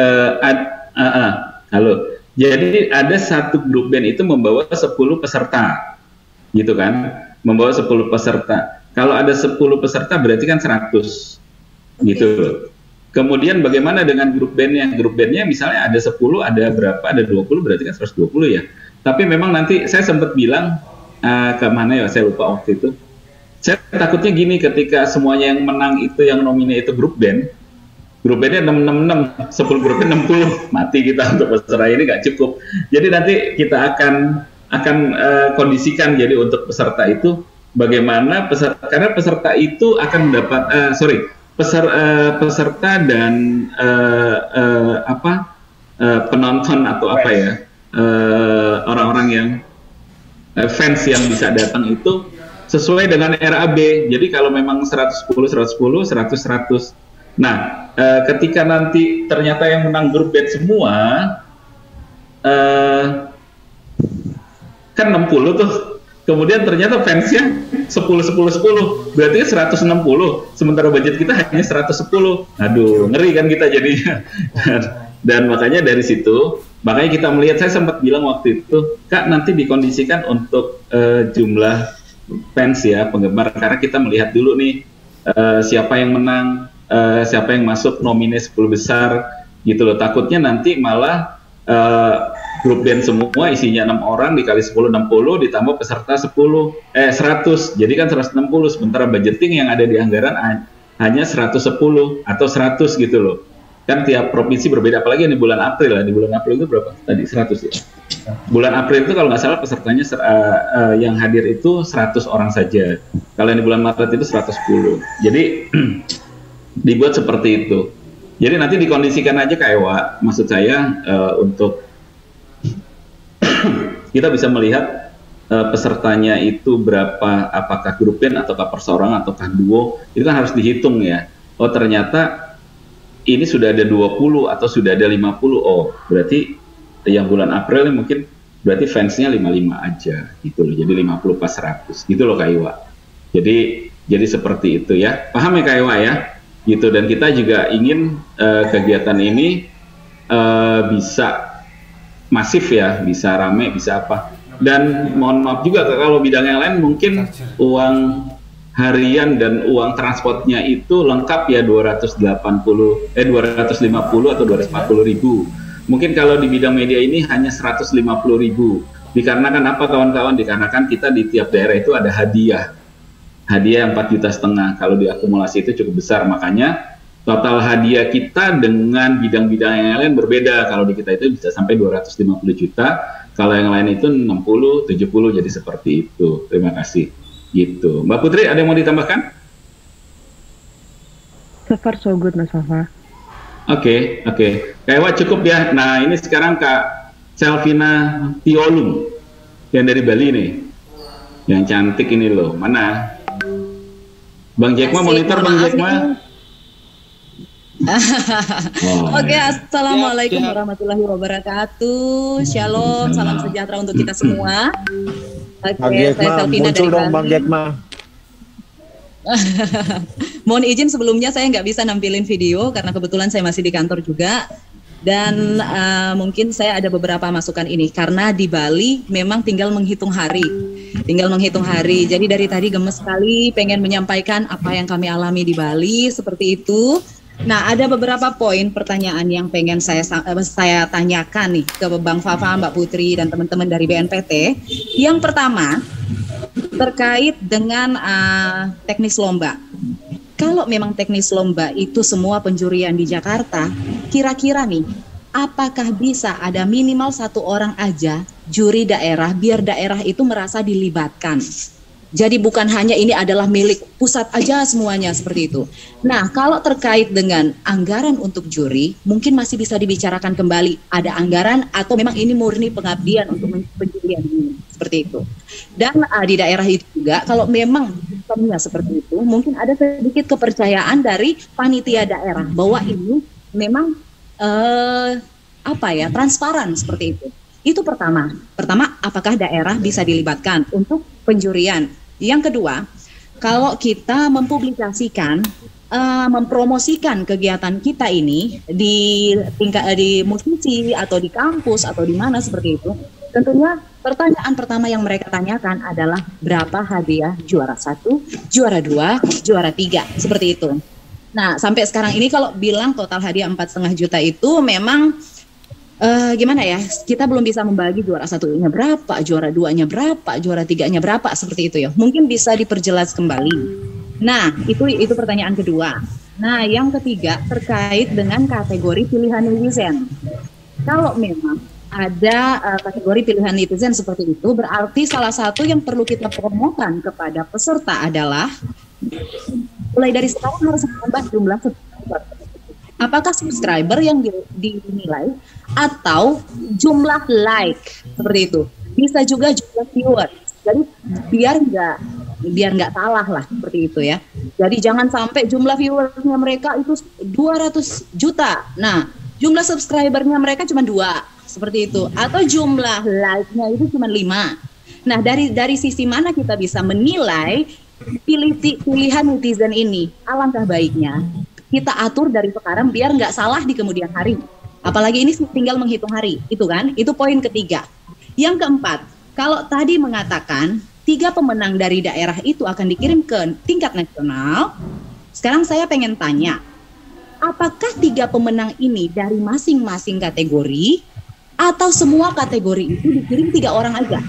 halo. Jadi ada satu grup band itu membawa 10 peserta. Gitu kan? Membawa 10 peserta. Kalau ada 10 peserta berarti kan 100. Gitu loh. Kemudian bagaimana dengan grup bandnya? Grup bandnya misalnya ada 10, ada berapa? Ada 20, berarti kan 120 ya. Tapi memang nanti saya sempat bilang ke mana ya, saya lupa waktu itu. Saya takutnya gini, ketika semuanya yang menang itu, yang nomine itu grup bandnya 666, 10 grupnya 60, mati kita untuk peserta ini nggak cukup. Jadi nanti kita akan kondisikan, jadi untuk peserta itu bagaimana karena peserta itu akan mendapat peserta dan penonton atau apa ya, orang-orang yang fans yang bisa datang itu sesuai dengan RAB. Jadi kalau memang 110, 100. Nah, ketika nanti ternyata yang menang grup band semua kan 60 tuh. Kemudian ternyata fansnya 10, berarti 160, sementara budget kita hanya 110. Aduh, ngeri kan kita jadinya. Dan makanya dari situ, makanya kita melihat, saya sempat bilang waktu itu, Kak nanti dikondisikan untuk jumlah fans ya, penggemar, karena kita melihat dulu nih siapa yang menang, siapa yang masuk nomine 10 besar, gitu loh. Takutnya nanti malah grup band semua isinya 6 orang dikali 10, 60, ditambah peserta 100, jadi kan 160, sementara budgeting yang ada di anggaran hanya 110 atau 100 gitu loh. Kan tiap provinsi berbeda, apalagi di bulan April ya. Di bulan April itu berapa? Tadi 100 ya. Bulan April itu kalau nggak salah pesertanya yang hadir itu 100 orang saja. Kalau yang di bulan Maret itu 110. Jadi dibuat seperti itu. Jadi nanti dikondisikan aja Kak Ewa, maksud saya untuk kita bisa melihat pesertanya itu berapa, apakah grup band ataukah perseorangan ataukah duo, itu kan harus dihitung ya. Oh ternyata ini sudah ada 20 atau sudah ada 50, oh berarti yang bulan April ini mungkin berarti fansnya 55 aja gitu loh, jadi 50 pas 100 gitu loh Kak Iwa. Jadi seperti itu ya, paham ya Kak Iwa ya gitu. Dan kita juga ingin kegiatan ini bisa masif ya, bisa rame, bisa apa. Dan mohon maaf juga kalau bidang yang lain mungkin uang harian dan uang transportnya itu lengkap ya 250 atau 240 ribu. Mungkin kalau di bidang media ini hanya 150 ribu. Dikarenakan apa kawan-kawan? Dikarenakan kita di tiap daerah itu ada hadiah yang 4,5 juta. Kalau diakumulasi itu cukup besar, makanya total hadiah kita dengan bidang-bidang yang lain berbeda. Kalau di kita itu bisa sampai 250 juta, kalau yang lain itu 60, 70, jadi seperti itu. Terima kasih. Gitu. Mbak Putri, ada yang mau ditambahkan? So far so good, Mas Fafa. Oke. Kayaknya cukup ya. Nah, ini sekarang Kak Selvina Tiolung yang dari Bali nih. Yang cantik ini loh. Mana? Bang Jackma, monitor Bang Jackma. Oke, assalamualaikum warahmatullahi wabarakatuh. Shalom, salam sejahtera untuk kita semua. Oke, saya Selvina dari Bali. Bang Jackma. Mohon izin sebelumnya saya nggak bisa nampilin video karena kebetulan saya masih di kantor juga. Dan mungkin saya ada beberapa masukan ini karena di Bali memang tinggal menghitung hari. Jadi dari tadi gemes sekali pengen menyampaikan apa yang kami alami di Bali seperti itu. Nah, ada beberapa poin pertanyaan yang pengen saya tanyakan nih ke Bang Fafa, Mbak Putri, dan teman-teman dari BNPT. Yang pertama, terkait dengan teknis lomba. Kalau memang teknis lomba itu semua penjurian di Jakarta, kira-kira nih, apakah bisa ada minimal 1 orang aja juri daerah, biar daerah itu merasa dilibatkan? Jadi bukan hanya ini adalah milik pusat aja semuanya seperti itu. Nah, kalau terkait dengan anggaran untuk juri, mungkin masih bisa dibicarakan kembali. Ada anggaran atau memang ini murni pengabdian untuk penjurian ini, seperti itu. Dan di daerah itu juga, kalau memang sistemnya seperti itu, mungkin ada sedikit kepercayaan dari panitia daerah bahwa ini memang transparan seperti itu. Itu pertama. Pertama, apakah daerah bisa dilibatkan untuk penjurian? Yang kedua, kalau kita mempublikasikan, mempromosikan kegiatan kita ini di musisi atau di kampus atau di mana seperti itu, tentunya pertanyaan pertama yang mereka tanyakan adalah berapa hadiah juara 1, juara 2, juara 3, seperti itu. Nah, sampai sekarang ini kalau bilang total hadiah 4,5 juta itu memang gimana ya, kita belum bisa membagi juara 1-nya berapa, juara 2-nya berapa, juara 3-nya berapa, seperti itu ya. Mungkin bisa diperjelas kembali. Nah, itu pertanyaan kedua. Nah, yang ketiga terkait dengan kategori pilihan netizen. Kalau memang ada kategori pilihan netizen seperti itu, berarti salah satu yang perlu kita promokan kepada peserta adalah mulai dari sekarang harus menambah jumlah subscriber. Apakah subscriber yang dinilai atau jumlah like, seperti itu. Bisa juga jumlah viewers. Jadi biar nggak salah lah seperti itu ya. Jadi jangan sampai jumlah viewersnya mereka itu 200 juta. Nah, jumlah subscribernya mereka cuma 2, seperti itu. Atau jumlah like-nya itu cuma 5. Nah, dari sisi mana kita bisa menilai pilihan netizen ini? Alangkah baiknya kita atur dari sekarang biar nggak salah di kemudian hari. Apalagi ini tinggal menghitung hari, itu kan? Itu poin ketiga. Yang keempat, kalau tadi mengatakan 3 pemenang dari daerah itu akan dikirim ke tingkat nasional, sekarang saya pengen tanya, apakah 3 pemenang ini dari masing-masing kategori atau semua kategori itu dikirim 3 orang aja?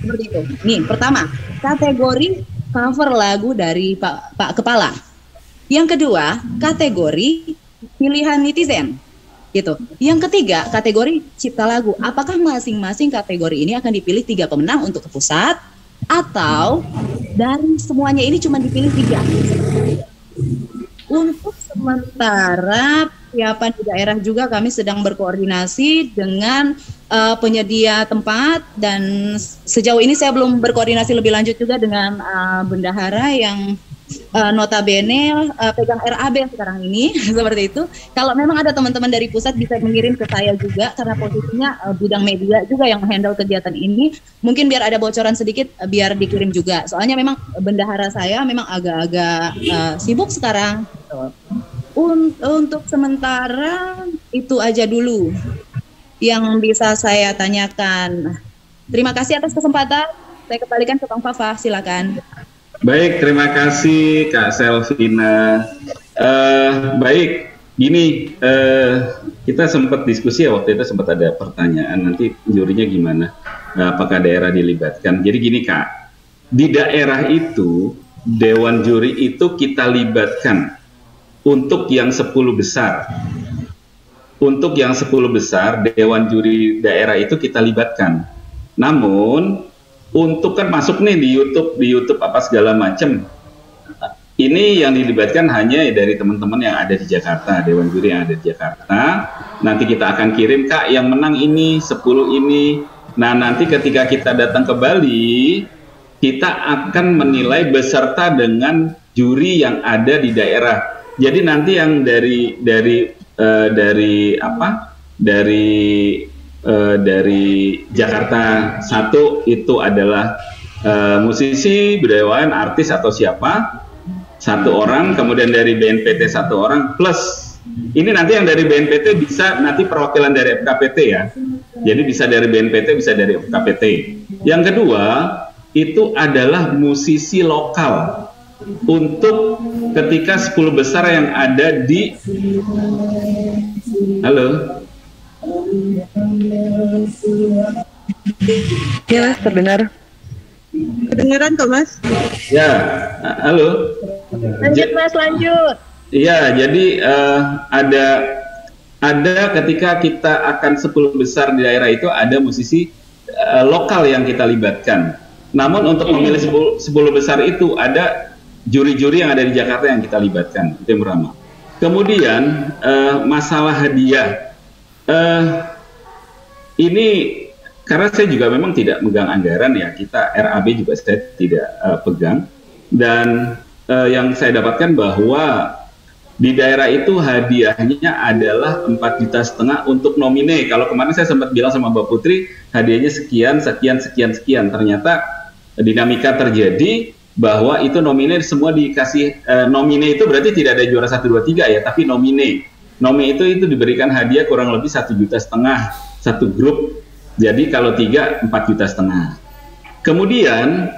Seperti itu. Nih, pertama, kategori cover lagu dari Pak Kepala. Yang kedua, kategori pilihan netizen, gitu. Yang ketiga, kategori cipta lagu. Apakah masing-masing kategori ini akan dipilih 3 pemenang untuk ke pusat, atau dari semuanya ini cuma dipilih 3? Untuk sementara persiapan di daerah juga kami sedang berkoordinasi dengan penyedia tempat, dan sejauh ini saya belum berkoordinasi lebih lanjut juga dengan bendahara yang notabene pegang RAB sekarang ini seperti itu. Kalau memang ada teman-teman dari pusat bisa mengirim ke saya juga, karena posisinya bidang media juga yang handle kegiatan ini. Mungkin biar ada bocoran sedikit biar dikirim juga. Soalnya memang bendahara saya memang agak-agak sibuk sekarang. Untuk sementara itu aja dulu yang bisa saya tanyakan. Terima kasih atas kesempatan. Saya kembalikan ke Bang Fafa, silakan. Baik, terima kasih Kak Selvina. Baik, gini, kita sempat diskusi ya waktu itu, sempat ada pertanyaan nanti jurinya gimana, apakah daerah dilibatkan. Jadi gini Kak, di daerah itu Dewan Juri itu kita libatkan untuk yang 10 besar. Untuk yang 10 besar, Dewan Juri daerah itu kita libatkan. Namun, untuk kan masuk nih di YouTube apa segala macam. Ini yang dilibatkan hanya dari teman-teman yang ada di Jakarta, Dewan Juri yang ada di Jakarta. Nanti kita akan kirim, Kak, yang menang ini, 10 ini. Nah, nanti ketika kita datang ke Bali, kita akan menilai beserta dengan juri yang ada di daerah. Jadi nanti yang dari Jakarta satu itu adalah musisi, budayawan, artis atau siapa, 1 orang, kemudian dari BNPT 1 orang, plus ini nanti yang dari BNPT bisa nanti perwakilan dari FKPT ya. Jadi bisa dari BNPT, bisa dari FKPT. Yang kedua itu adalah musisi lokal untuk ketika 10 besar yang ada di halo. Ya Mas, terdengar. Kedengeran kok Mas? Ya, halo. Lanjut Mas, lanjut. Iya, jadi ada ketika kita akan 10 besar di daerah itu ada musisi lokal yang kita libatkan. Namun untuk memilih 10 besar itu ada juri-juri yang ada di Jakarta yang kita libatkan, itu yang pertama. Kemudian masalah hadiah, ini karena saya juga memang tidak megang anggaran ya, kita RAB juga saya tidak pegang, dan yang saya dapatkan bahwa di daerah itu hadiahnya adalah 4,5 juta untuk nomine. Kalau kemarin saya sempat bilang sama Mbak Putri, hadiahnya sekian. Ternyata dinamika terjadi bahwa itu nomine semua dikasih, nomine itu berarti tidak ada juara 1, 2, 3 ya, tapi nomine. Nomine itu diberikan hadiah kurang lebih 1,5 juta satu grup. Jadi kalau 3, 4,5 juta. Kemudian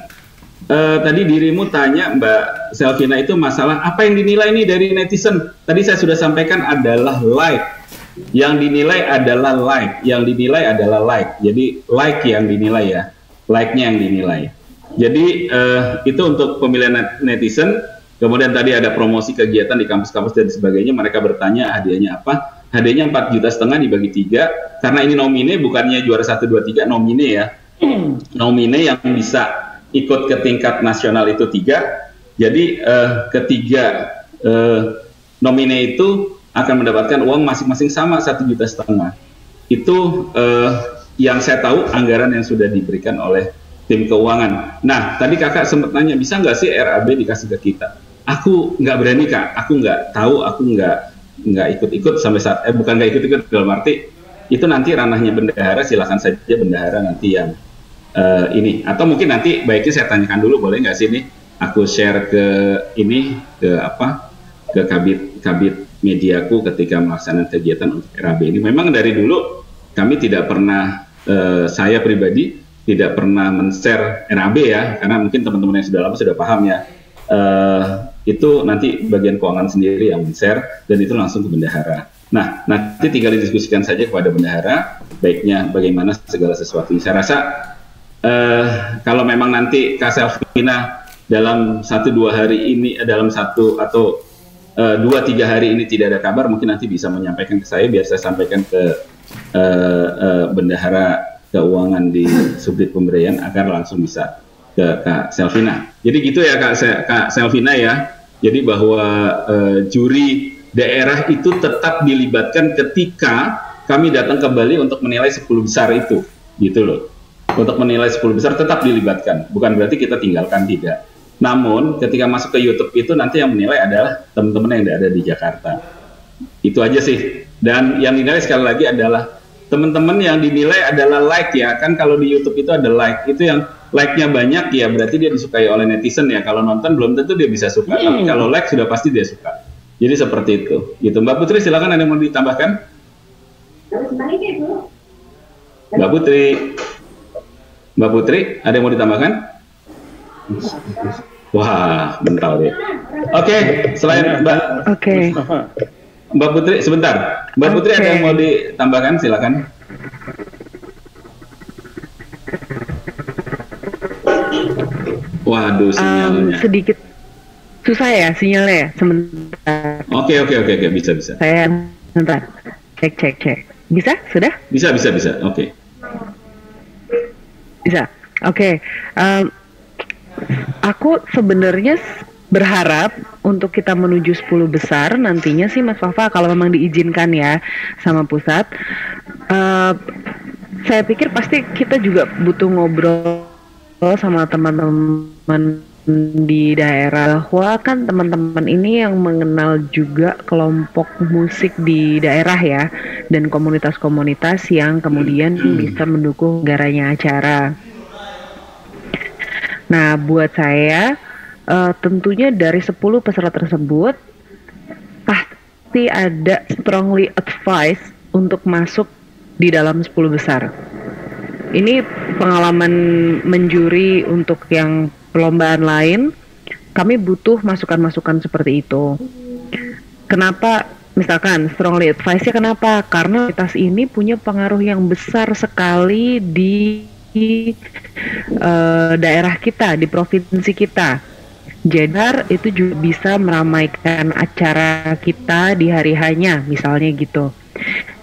tadi dirimu tanya Mbak Selvina itu masalah apa yang dinilai nih dari netizen. Tadi saya sudah sampaikan adalah like. Yang dinilai adalah like. Jadi like yang dinilai ya. Like-nya yang dinilai. Jadi itu untuk pemilihan netizen. Kemudian tadi ada promosi kegiatan di kampus-kampus dan sebagainya. Mereka bertanya hadiahnya apa? Hadiahnya 4,5 juta dibagi 3. Karena ini nomine, bukannya juara 1, 2, 3, nomine ya. Nomine yang bisa ikut ke tingkat nasional itu 3. Jadi ketiga nomine itu akan mendapatkan uang masing-masing sama 1,5 juta. Itu yang saya tahu anggaran yang sudah diberikan oleh tim keuangan. Nah, tadi kakak sempat nanya, bisa nggak sih RAB dikasih ke kita? Aku nggak berani kak, aku nggak tahu, aku nggak ikut-ikut sampai saat, bukan nggak ikut-ikut dalam arti, itu nanti ranahnya bendahara, silakan saja bendahara nanti yang ini. Atau mungkin nanti baiknya saya tanyakan dulu, boleh nggak sih ini, aku share ke ini, ke kabit mediaku ketika melaksanakan kegiatan untuk RAB ini. Memang dari dulu kami tidak pernah, saya pribadi, tidak pernah men-share RAB ya, karena mungkin teman-teman yang sudah lama sudah paham ya, itu nanti bagian keuangan sendiri yang men-share, dan itu langsung ke bendahara. Nah, nanti tinggal didiskusikan saja kepada bendahara, baiknya bagaimana segala sesuatu. Saya rasa kalau memang nanti Kak Selvina dalam 1-2 hari ini, dalam 1 atau 2-3 hari ini tidak ada kabar, mungkin nanti bisa menyampaikan ke saya, biar saya sampaikan ke bendahara keuangan di Subdit Pemberdayaan agar langsung bisa ke Kak Selvina. Jadi gitu ya Kak Selvina ya. Jadi bahwa juri daerah itu tetap dilibatkan ketika kami datang ke Bali untuk menilai 10 besar itu, gitu loh. Untuk menilai 10 besar tetap dilibatkan, bukan berarti kita tinggalkan, tidak. Namun ketika masuk ke YouTube itu nanti yang menilai adalah teman-teman yang ada di Jakarta. Itu aja sih. Dan yang dinilai sekali lagi adalah teman-teman yang dinilai adalah like ya, kan kalau di YouTube itu ada like, itu yang like-nya banyak ya berarti dia disukai oleh netizen ya, kalau nonton belum tentu dia bisa suka, tapi kalau like sudah pasti dia suka. Jadi seperti itu. Gitu. Mbak Putri silakan, ada yang mau ditambahkan? Mbak Putri, ada yang mau ditambahkan? Wah, mental ya. Oke, selain Mbak Putri, sebentar. Mbak Putri ada yang mau ditambahkan? Silakan. Waduh, sinyalnya. Sedikit susah ya sinyalnya ya, sebentar. Oke, bisa. Saya sebentar. Cek. Bisa? Sudah? Bisa. Oke. Bisa. Oke. Aku sebenarnya berharap untuk kita menuju 10 besar nantinya sih Mas Fafa, kalau memang diizinkan ya sama pusat. Saya pikir pasti kita juga butuh ngobrol sama teman-teman di daerah, bahwa kan teman-teman ini yang mengenal juga kelompok musik di daerah ya, dan komunitas-komunitas yang kemudian bisa mendukung negaranya acara. Nah, buat saya tentunya dari 10 peserta tersebut pasti ada strongly advice untuk masuk di dalam 10 besar. Ini pengalaman menjuri untuk yang perlombaan lain, kami butuh masukan-masukan seperti itu. Kenapa misalkan strongly advice-nya kenapa? Karena komunitas ini punya pengaruh yang besar sekali di daerah kita, di provinsi kita. Jadi itu juga bisa meramaikan acara kita di hari hanya, misalnya gitu.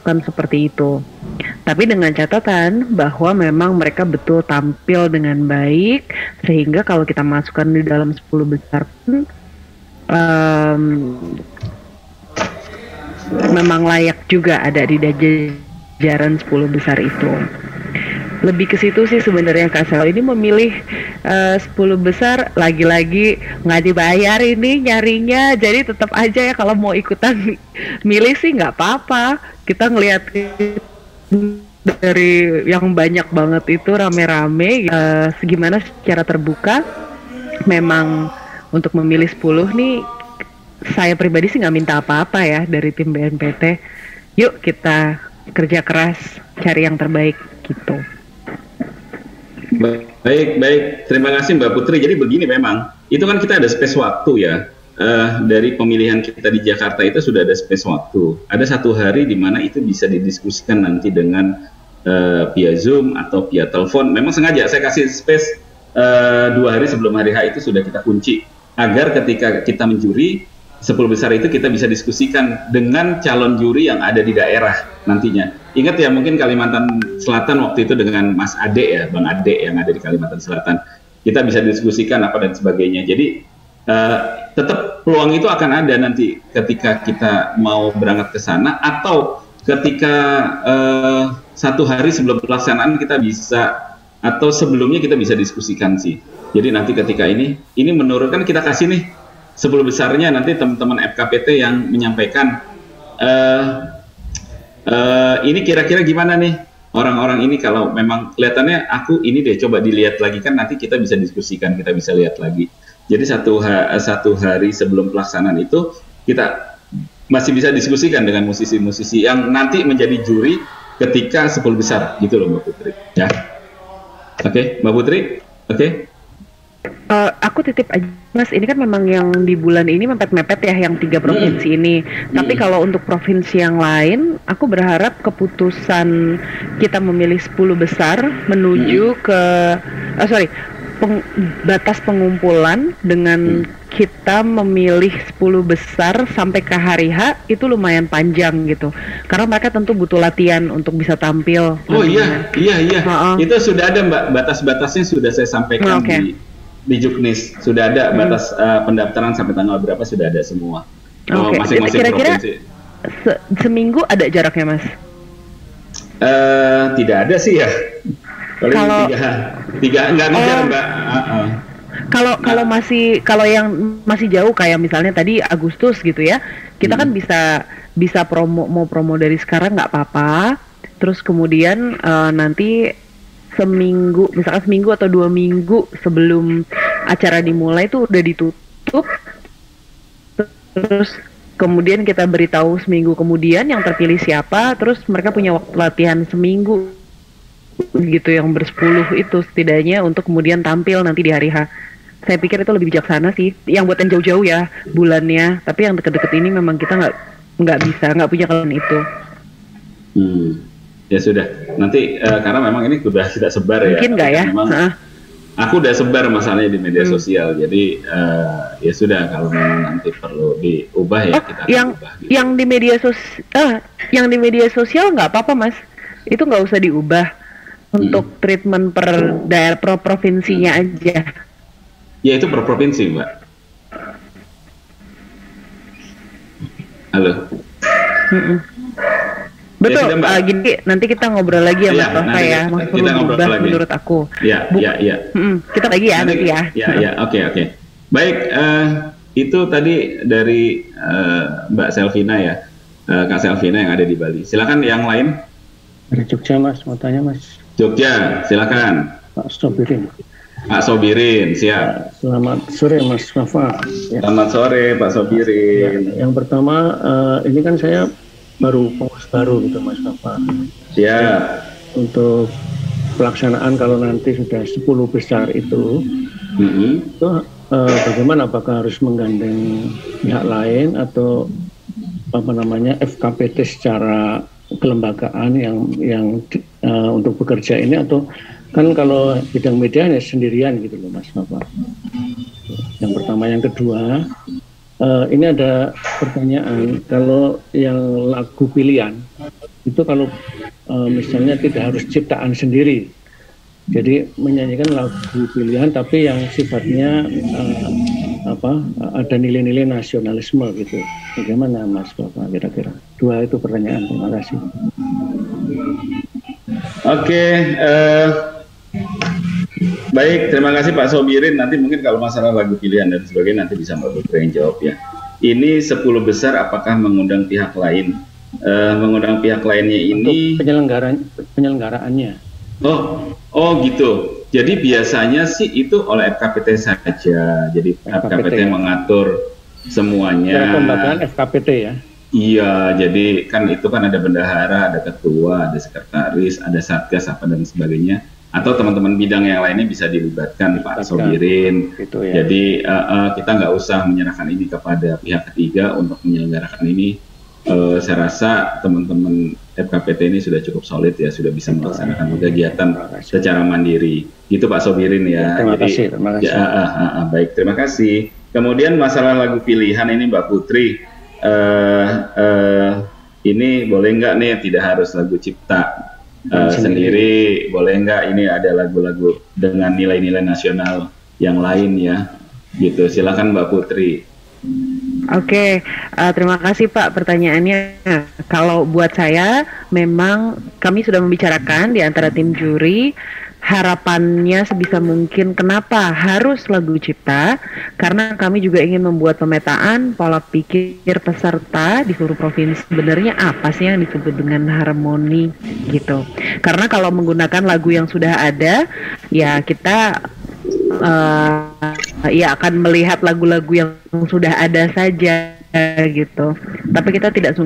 Kan seperti itu. Tapi dengan catatan bahwa memang mereka betul tampil dengan baik, sehingga kalau kita masukkan di dalam 10 besar pun memang layak juga ada di jajaran 10 besar itu. Lebih ke situ sih sebenarnya Kak Sel. Ini memilih 10 besar lagi-lagi nggak dibayar ini nyarinya, jadi tetap aja ya kalau mau ikutan milih sih nggak apa-apa. Kita ngelihat dari yang banyak banget itu rame-rame, gimana secara terbuka. Memang untuk memilih 10 nih, saya pribadi sih nggak minta apa-apa ya dari tim BNPT. Yuk kita kerja keras cari yang terbaik gitu. Baik. Terima kasih Mbak Putri. Jadi begini, memang itu kan kita ada space waktu ya. Dari pemilihan kita di Jakarta itu sudah ada space waktu. Ada 1 hari di mana itu bisa didiskusikan nanti dengan via Zoom atau via telepon. Memang sengaja saya kasih space 2 hari sebelum hari H itu sudah kita kunci, agar ketika kita menjuri 10 besar itu kita bisa diskusikan dengan calon juri yang ada di daerah nantinya. Ingat ya, mungkin Kalimantan Selatan waktu itu dengan Mas Ade ya, Bang Ade yang ada di Kalimantan Selatan. Kita bisa diskusikan apa dan sebagainya. Jadi tetap peluang itu akan ada nanti ketika kita mau berangkat ke sana, atau ketika 1 hari sebelum pelaksanaan kita bisa, atau sebelumnya kita bisa diskusikan sih. Jadi nanti ketika ini menurunkan, kita kasih nih 10 besarnya, nanti teman-teman FKPT yang menyampaikan ini kira-kira gimana nih orang-orang ini, kalau memang kelihatannya aku ini deh, coba dilihat lagi, kan nanti kita bisa diskusikan, kita bisa lihat lagi. Jadi 1 hari sebelum pelaksanaan itu kita masih bisa diskusikan dengan musisi-musisi yang nanti menjadi juri ketika 10 besar gitu loh Mbak Putri ya. Oke, Mbak Putri. Oke. Aku titip aja Mas, ini kan memang yang di bulan ini mepet-mepet ya, yang 3 provinsi ini. Tapi kalau untuk provinsi yang lain, aku berharap keputusan kita memilih 10 besar menuju ke batas pengumpulan dengan kita memilih 10 besar sampai ke hari H itu lumayan panjang gitu. Karena mereka tentu butuh latihan untuk bisa tampil. Oh iya. Itu sudah ada Mbak, batas-batasnya sudah saya sampaikan di Juknis. Sudah ada batas pendaftaran sampai tanggal berapa, sudah ada semua. Masing-masing kira-kira provinsi. Seminggu ada jaraknya Mas? Tidak ada sih ya. Kalau tiga enggak ngejar Mbak. Kalau yang masih jauh kayak misalnya tadi Agustus gitu ya, kita kan bisa promo dari sekarang nggak apa-apa. Terus kemudian nanti misalkan seminggu atau 2 minggu sebelum acara dimulai itu udah ditutup. Terus kemudian kita beritahu seminggu kemudian yang terpilih siapa. Terus mereka punya waktu latihan seminggu gitu, yang ber-10 itu setidaknya untuk kemudian tampil nanti di hari H. Saya pikir itu lebih bijaksana sih. Yang buat yang jauh-jauh ya bulannya, tapi yang deket-deket ini memang kita nggak bisa, nggak punya kalian itu. Ya sudah, nanti karena memang ini sudah tidak sebar ya. Mungkin nggak ya? Memang, aku udah sebar masalahnya di media sosial, jadi ya sudah kalau memang nanti perlu diubah ya kita akan ubah. Gitu. Yang di media sosial nggak apa-apa Mas, itu nggak usah diubah untuk treatment per daerah provinsinya aja. Ya itu per provinsi Mbak. Halo. Betul, ya, gini nanti kita ngobrol lagi ya Mas Rafa ya, Mas perlu berubah menurut aku. Ya. Kita lagi ya nanti ya. Ya, oke. Baik, itu tadi dari Mbak Selvina ya, Kak Selvina yang ada di Bali. Silakan yang lain. Dari Jogja Mas, mau tanya Mas. Jogja, silakan. Pak Sobirin. Pak Sobirin, siap. Selamat sore Mas Rafa. Ya. Selamat sore Pak Sobirin. Ya, yang pertama, ini kan saya pengurus baru gitu Mas Rafa. Ya. Untuk pelaksanaan kalau nanti sudah 10 besar itu bagaimana, apakah harus menggandeng pihak lain atau FKPT secara kelembagaan yang untuk bekerja ini, atau kan kalau bidang media ya sendirian gitu loh Mas Rafa. Yang pertama, yang kedua, ini ada pertanyaan, kalau yang lagu pilihan itu kalau misalnya tidak harus ciptaan sendiri, jadi menyanyikan lagu pilihan tapi yang sifatnya ada nilai-nilai nasionalisme gitu, bagaimana Mas Bapak kira-kira? Dua itu pertanyaan, terima kasih. Oke, baik, terima kasih Pak Sobirin. Nanti mungkin kalau masalah lagu pilihan dan sebagainya nanti bisa Mbak Putri yang jawab ya. Ini 10 besar apakah mengundang pihak lain? Mengundang pihak lainnya ini penyelenggaraannya. Oh gitu. Jadi biasanya sih itu oleh FKPT saja. Jadi FKPT mengatur semuanya. Kelembagaan FKPT ya. Iya, jadi kan itu kan ada bendahara, ada ketua, ada sekretaris, ada satgas apa dan sebagainya. Atau teman-teman bidang yang lainnya bisa dilibatkan Pak Sobirin. Gitu ya. Jadi kita nggak usah menyerahkan ini kepada pihak ketiga untuk menyelenggarakan ini. Saya rasa teman-teman FKPT ini sudah cukup solid ya, sudah bisa melaksanakan kegiatan secara mandiri. Gitu Pak Sobirin ya. Terima kasih. Baik, terima kasih. Kemudian masalah lagu pilihan ini Mbak Putri, ini boleh nggak nih tidak harus lagu cipta? Sendiri boleh nggak ini ada lagu-lagu dengan nilai-nilai nasional yang lain ya, gitu. Silakan Mbak Putri. Oke, terima kasih Pak pertanyaannya. Kalau buat saya memang kami sudah membicarakan di antara tim juri, harapannya sebisa mungkin kenapa harus lagu cipta, karena kami juga ingin membuat pemetaan pola pikir peserta di seluruh provinsi, sebenarnya apa sih yang disebut dengan harmoni gitu. Karena kalau menggunakan lagu yang sudah ada ya kita ya akan melihat lagu-lagu yang sudah ada saja gitu. Tapi kita tidak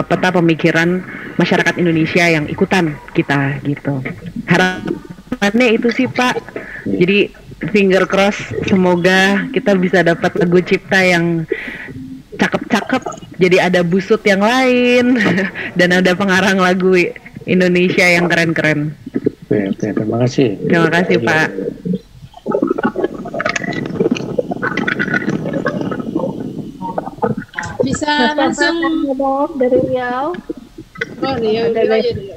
peta pemikiran masyarakat Indonesia yang ikutan kita gitu. Harapannya itu sih Pak. Jadi finger cross, semoga kita bisa dapat lagu cipta yang cakep-cakep. Jadi ada busut yang lain dan ada pengarang lagu Indonesia yang keren-keren. Oke, terima kasih. Terima kasih Pak. Bisa langsung dari Riau. Oh, Riau aja dulu.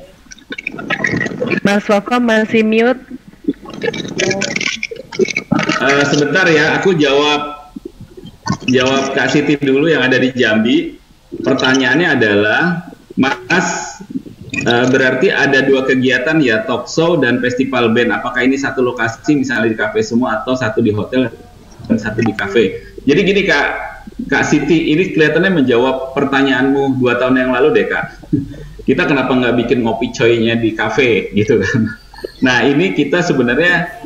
Mas Wafa masih mute. Sebentar ya, aku jawab Kak Siti dulu yang ada di Jambi. Pertanyaannya adalah, Mas, berarti ada 2 kegiatan ya, talk show dan festival band. Apakah ini satu lokasi, misalnya di kafe semua, atau satu di hotel dan satu di kafe? Jadi gini Kak Siti, ini kelihatannya menjawab pertanyaanmu 2 tahun yang lalu deh Kak. Kita kenapa nggak bikin ngopi coy-nya di kafe gitu kan? Nah ini kita sebenarnya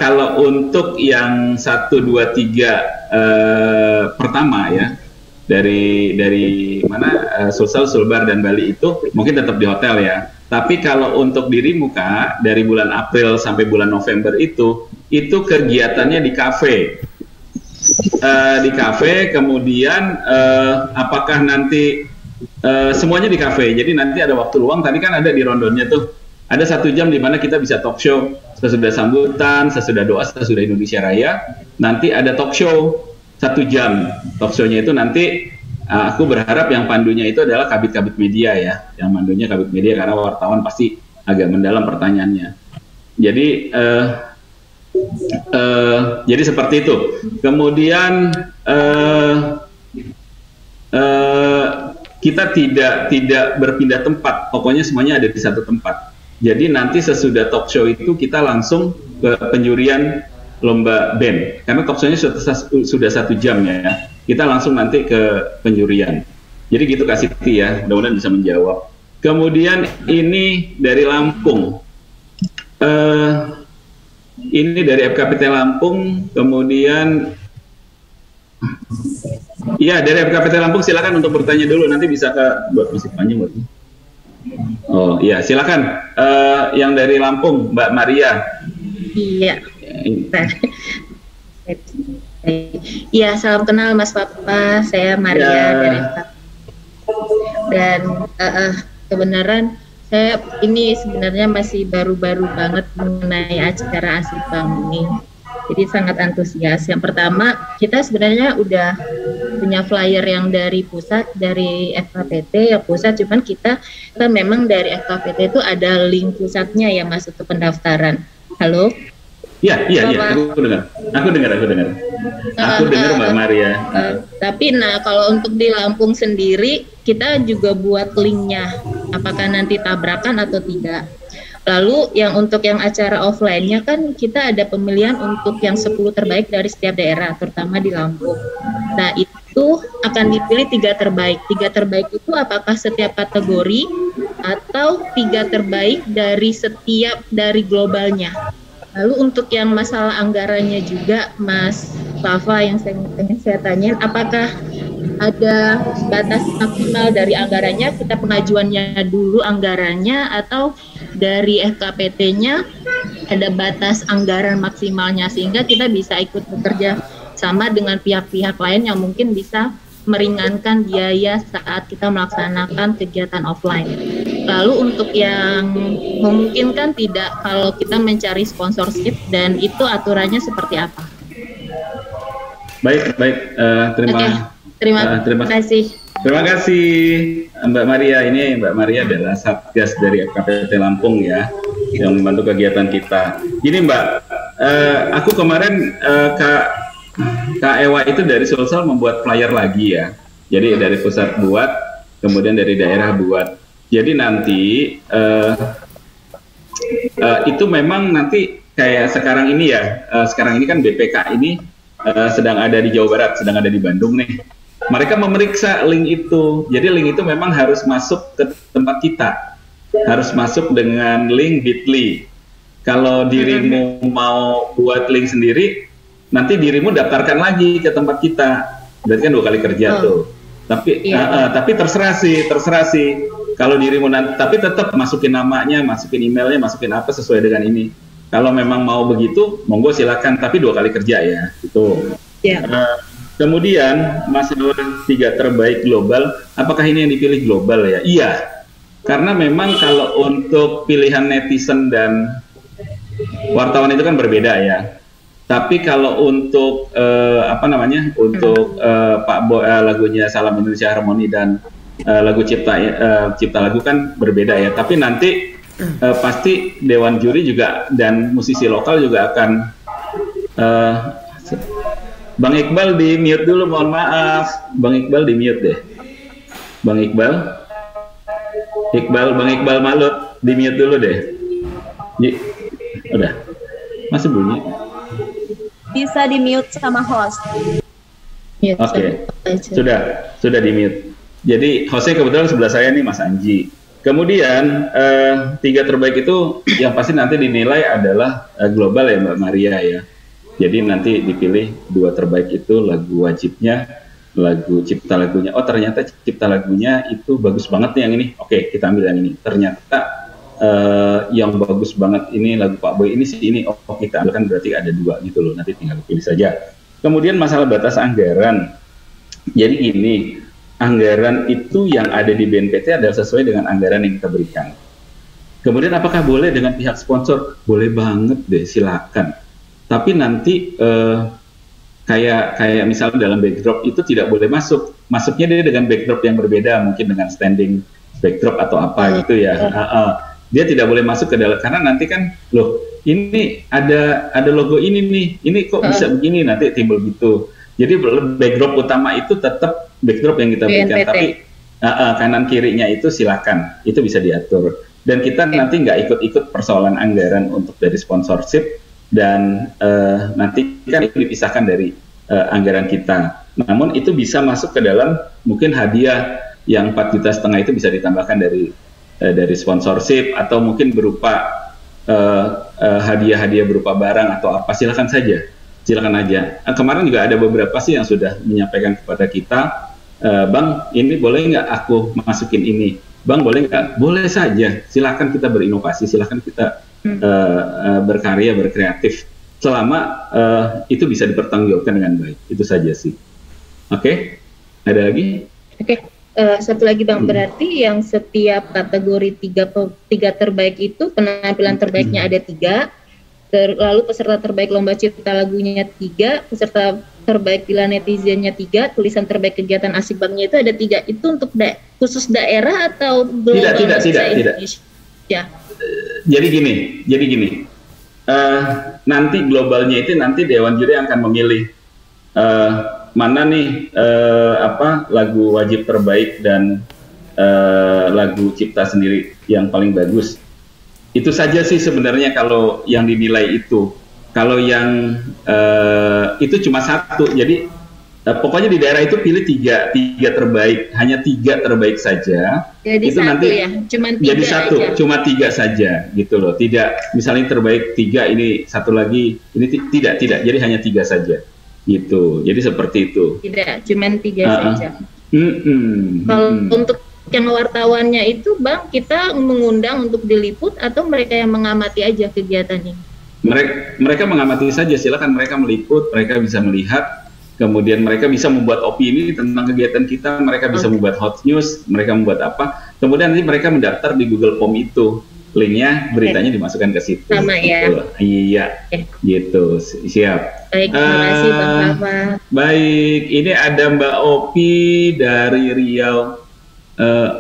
kalau untuk yang 1, 2, 3 pertama ya, dari mana Sulsel, Sulbar dan Bali itu mungkin tetap di hotel ya. Tapi kalau untuk dirimu Kak, dari bulan April sampai bulan November itu itu kegiatannya di kafe. Kemudian apakah nanti semuanya di kafe, jadi nanti ada waktu luang, tadi kan ada di rondonnya tuh, ada 1 jam di mana kita bisa talk show, sesudah sambutan, sesudah doa, sesudah Indonesia Raya, nanti ada talk show 1 jam, talk show-nya itu nanti aku berharap yang pandunya itu adalah kabit-kabit media ya, yang mandunya kabit media karena wartawan pasti agak mendalam pertanyaannya. Jadi seperti itu. Kemudian kita tidak berpindah tempat, pokoknya semuanya ada di satu tempat. Jadi nanti sesudah talk show itu kita langsung ke penjurian lomba band, karena talk show-nya sudah 1 jam ya. Kita langsung nanti ke penjurian. Jadi gitu Kak Siti ya, mudah-mudahan bisa menjawab. Kemudian ini dari Lampung. Ini dari FKPT Lampung, kemudian iya dari FKPT Lampung, silakan untuk bertanya dulu, nanti bisa ke musik panjang buat. Oh iya, silakan yang dari Lampung, Mbak Maria. Iya. Iya, salam kenal Mas Papa, saya Maria dari dan kebenaran saya ini sebenarnya masih baru-baru banget mengenai acara Asipam ini. Jadi sangat antusias. Yang pertama, kita sebenarnya udah punya flyer yang dari pusat, dari FKPT yang pusat, cuman kita memang dari FKPT itu ada link pusatnya yang masuk ke pendaftaran. Halo? Iya, aku dengar Mbak Maria. Tapi kalau untuk di Lampung sendiri, kita juga buat linknya, apakah nanti tabrakan atau tidak. Lalu yang untuk yang acara offline-nya kan kita ada pemilihan untuk yang 10 terbaik dari setiap daerah, terutama di Lampung. Nah itu akan dipilih 3 terbaik. 3 terbaik itu apakah setiap kategori atau 3 terbaik dari setiap dari globalnya. Lalu untuk yang masalah anggarannya juga, Mas Fafa, yang saya tanya, apakah ada batas maksimal dari anggarannya, kita pengajuannya dulu anggarannya, atau dari FKPT-nya ada batas anggaran maksimalnya, sehingga kita bisa ikut bekerja sama dengan pihak-pihak lain yang mungkin bisa meringankan biaya saat kita melaksanakan kegiatan offline. Lalu untuk yang memungkinkan tidak, kalau kita mencari sponsorship, dan itu aturannya seperti apa? Baik, terima kasih. Terima kasih Mbak Maria. Ini Mbak Maria adalah Satgas dari FKPT Lampung ya, yang membantu kegiatan kita. Gini Mbak, aku kemarin Kak Ewa itu dari Sulsel membuat flyer lagi ya. Jadi dari pusat buat, kemudian dari daerah buat. Jadi nanti itu memang nanti kayak sekarang ini ya. Sekarang ini kan BPK ini sedang ada di Jawa Barat, sedang ada di Bandung nih. Mereka memeriksa link itu. Jadi link itu memang harus masuk ke tempat kita. Harus masuk dengan link Bitly. Kalau dirimu mau buat link sendiri, nanti dirimu daftarkan lagi ke tempat kita. Berarti kan 2 kali kerja tuh. Tapi terserah sih. Kalau dirimu nanti, tapi tetap masukin namanya, masukin emailnya, masukin apa sesuai dengan ini. Kalau memang mau begitu, monggo silakan. Tapi 2 kali kerja ya, itu. Kemudian masalah 3 terbaik global, apakah ini yang dipilih global ya? Iya, karena memang kalau untuk pilihan netizen dan wartawan itu kan berbeda ya. Tapi kalau untuk Pak Bo, lagunya Salam Indonesia Harmoni dan lagu Cipta Lagu kan berbeda ya. Tapi nanti pasti Dewan Juri juga dan musisi lokal juga akan Bang Iqbal di mute dulu, mohon maaf. Bang Iqbal di mute deh. Bang Iqbal Malut di mute dulu deh. Udah, masih bunyi. Bisa di mute sama host. Oke. Sudah di mute. Jadi hostnya kebetulan sebelah saya nih, Mas Anji. Kemudian 3 terbaik itu yang pasti nanti dinilai adalah global ya Mbak Maria ya. Jadi nanti dipilih 2 terbaik itu lagu wajibnya, lagu cipta lagunya. Oh ternyata cipta lagunya itu bagus banget nih yang ini. Oke, kita ambil yang ini. Ternyata yang bagus banget, ini lagu Pak Boy, ini sih ini, kita ambilkan berarti ada 2 gitu loh, nanti tinggal pilih saja. Kemudian masalah batas anggaran, jadi ini anggaran itu yang ada di BNPT adalah sesuai dengan anggaran yang kita berikan. Kemudian apakah boleh dengan pihak sponsor? Boleh banget deh, silakan. Tapi nanti kayak misalnya dalam backdrop itu tidak boleh masuknya dia dengan backdrop yang berbeda, mungkin dengan standing backdrop atau apa gitu ya. Dia tidak boleh masuk ke dalam, karena nanti kan loh ini ada logo ini kok bisa begini, nanti timbul gitu. Jadi backdrop utama itu tetap backdrop yang kita berikan, tapi kanan kirinya itu silakan, itu bisa diatur. Dan kita nanti nggak ikut-ikut persoalan anggaran untuk dari sponsorship, dan nanti kan itu dipisahkan dari anggaran kita. Namun itu bisa masuk ke dalam mungkin hadiah yang 4,5 juta itu bisa ditambahkan dari sponsorship, atau mungkin berupa hadiah-hadiah berupa barang atau apa, silakan aja. Kemarin juga ada beberapa sih yang sudah menyampaikan kepada kita, Bang, ini boleh nggak aku masukin ini? Bang, boleh nggak? Boleh saja, silakan kita berinovasi, silakan kita berkarya, berkreatif, selama itu bisa dipertanggungjawabkan dengan baik. Itu saja sih. Oke? Ada lagi? Oke. Satu lagi Bang, berarti yang setiap kategori tiga terbaik itu penampilan terbaiknya ada 3, lalu peserta terbaik lomba cipta lagunya 3, peserta terbaik pilihan netizennya 3, tulisan terbaik kegiatan asik banknya itu ada 3. Itu untuk khusus daerah atau global? Tidak. Ya. Jadi gini. Nanti globalnya itu nanti Dewan Juri akan memilih mana nih lagu wajib terbaik dan lagu cipta sendiri yang paling bagus. Itu saja sih sebenarnya kalau yang dinilai itu. Kalau yang itu cuma 1. Jadi pokoknya di daerah itu pilih 3 terbaik, hanya 3 terbaik saja. Jadi itu nanti ya, jadi 1, cuma 3 saja gitu loh. Tidak misalnya terbaik 3, ini 1 lagi, ini tidak. Jadi hanya 3 saja. Gitu, jadi seperti itu. Tidak, cuma 3 saja. Kalau untuk yang wartawannya itu, Bang, kita mengundang untuk diliput atau mereka yang mengamati aja kegiatannya? Mereka mengamati saja, silakan mereka meliput, mereka bisa melihat, kemudian mereka bisa membuat opini tentang kegiatan kita, mereka bisa membuat hot news, mereka membuat apa, kemudian nanti mereka mendaftar di Google Form itu. Linknya, beritanya dimasukkan ke situ. Sama ya? Iya, gitu. Siap. Baik, terima kasih Bang Fafa. Baik, ini ada Mbak Opi dari Riau.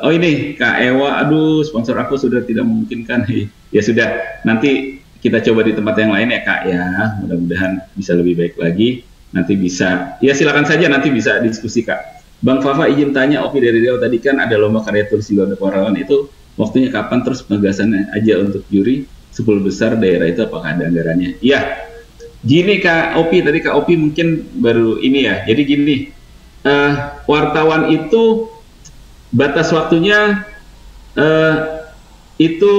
Ini Kak Ewa, aduh sponsor aku sudah tidak memungkinkan. Ya sudah, nanti kita coba di tempat yang lain ya Kak ya. Mudah-mudahan bisa lebih baik lagi. Nanti bisa, ya silakan saja nanti bisa diskusi Kak. Bang Fafa izin tanya, Opi dari Riau tadi kan ada lomba karya tulis di Wartawan itu. Waktunya kapan, terus penegasannya aja untuk juri 10 besar daerah itu apakah ada anggarannya? Iya, gini Kak Opi, tadi Kak Opi mungkin baru ini ya, jadi gini, wartawan itu batas waktunya itu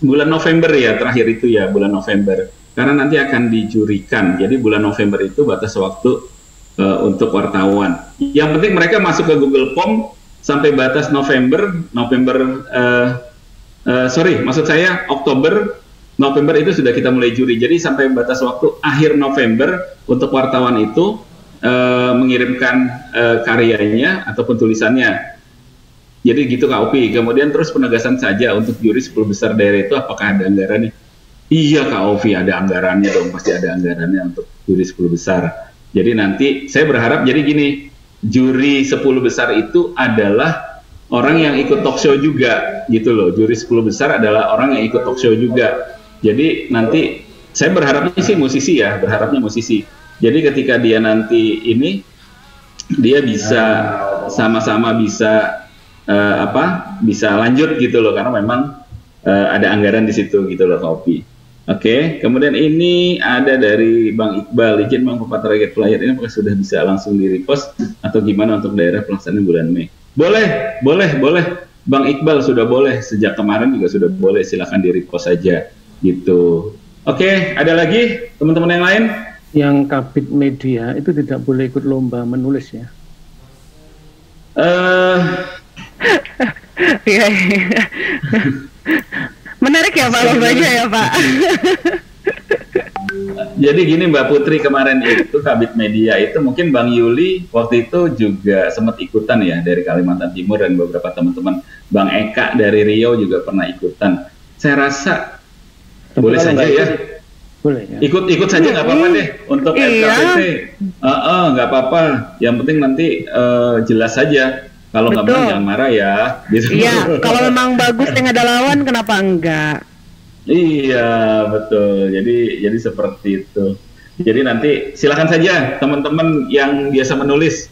bulan November ya, terakhir itu ya bulan November, karena nanti akan dijurikan, jadi bulan November itu batas waktu untuk wartawan. Yang penting mereka masuk ke Google Form sampai batas Oktober, November itu sudah kita mulai juri. Jadi sampai batas waktu akhir November untuk wartawan itu mengirimkan karyanya ataupun tulisannya. Jadi gitu Kak Opi. Kemudian terus penegasan saja untuk juri 10 besar daerah itu apakah ada anggarannya? Iya Kak Opi, ada anggarannya dong, pasti ada anggarannya untuk juri 10 besar. Jadi nanti saya berharap jadi gini, juri 10 besar itu adalah orang yang ikut talk show juga gitu loh. Juri 10 besar adalah orang yang ikut talk show juga. Jadi nanti saya berharapnya sih musisi ya, berharapnya musisi. Jadi ketika dia nanti ini dia bisa sama-sama bisa bisa lanjut gitu loh, karena memang ada anggaran di situ gitu loh Kopi. Oke, kemudian ini ada dari Bang Iqbal, izin Bang Fafa target flyer ini apakah sudah bisa langsung di repost atau gimana untuk daerah pelaksanaan bulan Mei? Boleh. Bang Iqbal sudah boleh, sejak kemarin juga sudah boleh, silakan di repost saja gitu. Oke, ada lagi teman-teman yang lain? Yang Kabit Media itu tidak boleh ikut lomba menulis ya? banyak ya Pak lombanya ya Pak. Jadi gini Mbak Putri, kemarin itu Kabit Media itu mungkin Bang Yuli waktu itu juga sempat ikutan ya dari Kalimantan Timur, dan beberapa teman-teman, Bang Eka dari Riau juga pernah ikutan. Saya rasa boleh saja ya. Boleh ya. Ikut saja nggak apa-apa deh untuk RKPT. Nggak apa-apa. Yang penting nanti jelas saja. Kalau nggak menang jangan marah ya. Gitu. Iya. Kalau memang bagus yang ada lawan, kenapa enggak? Iya betul. Jadi seperti itu. Jadi nanti silakan saja teman-teman yang biasa menulis,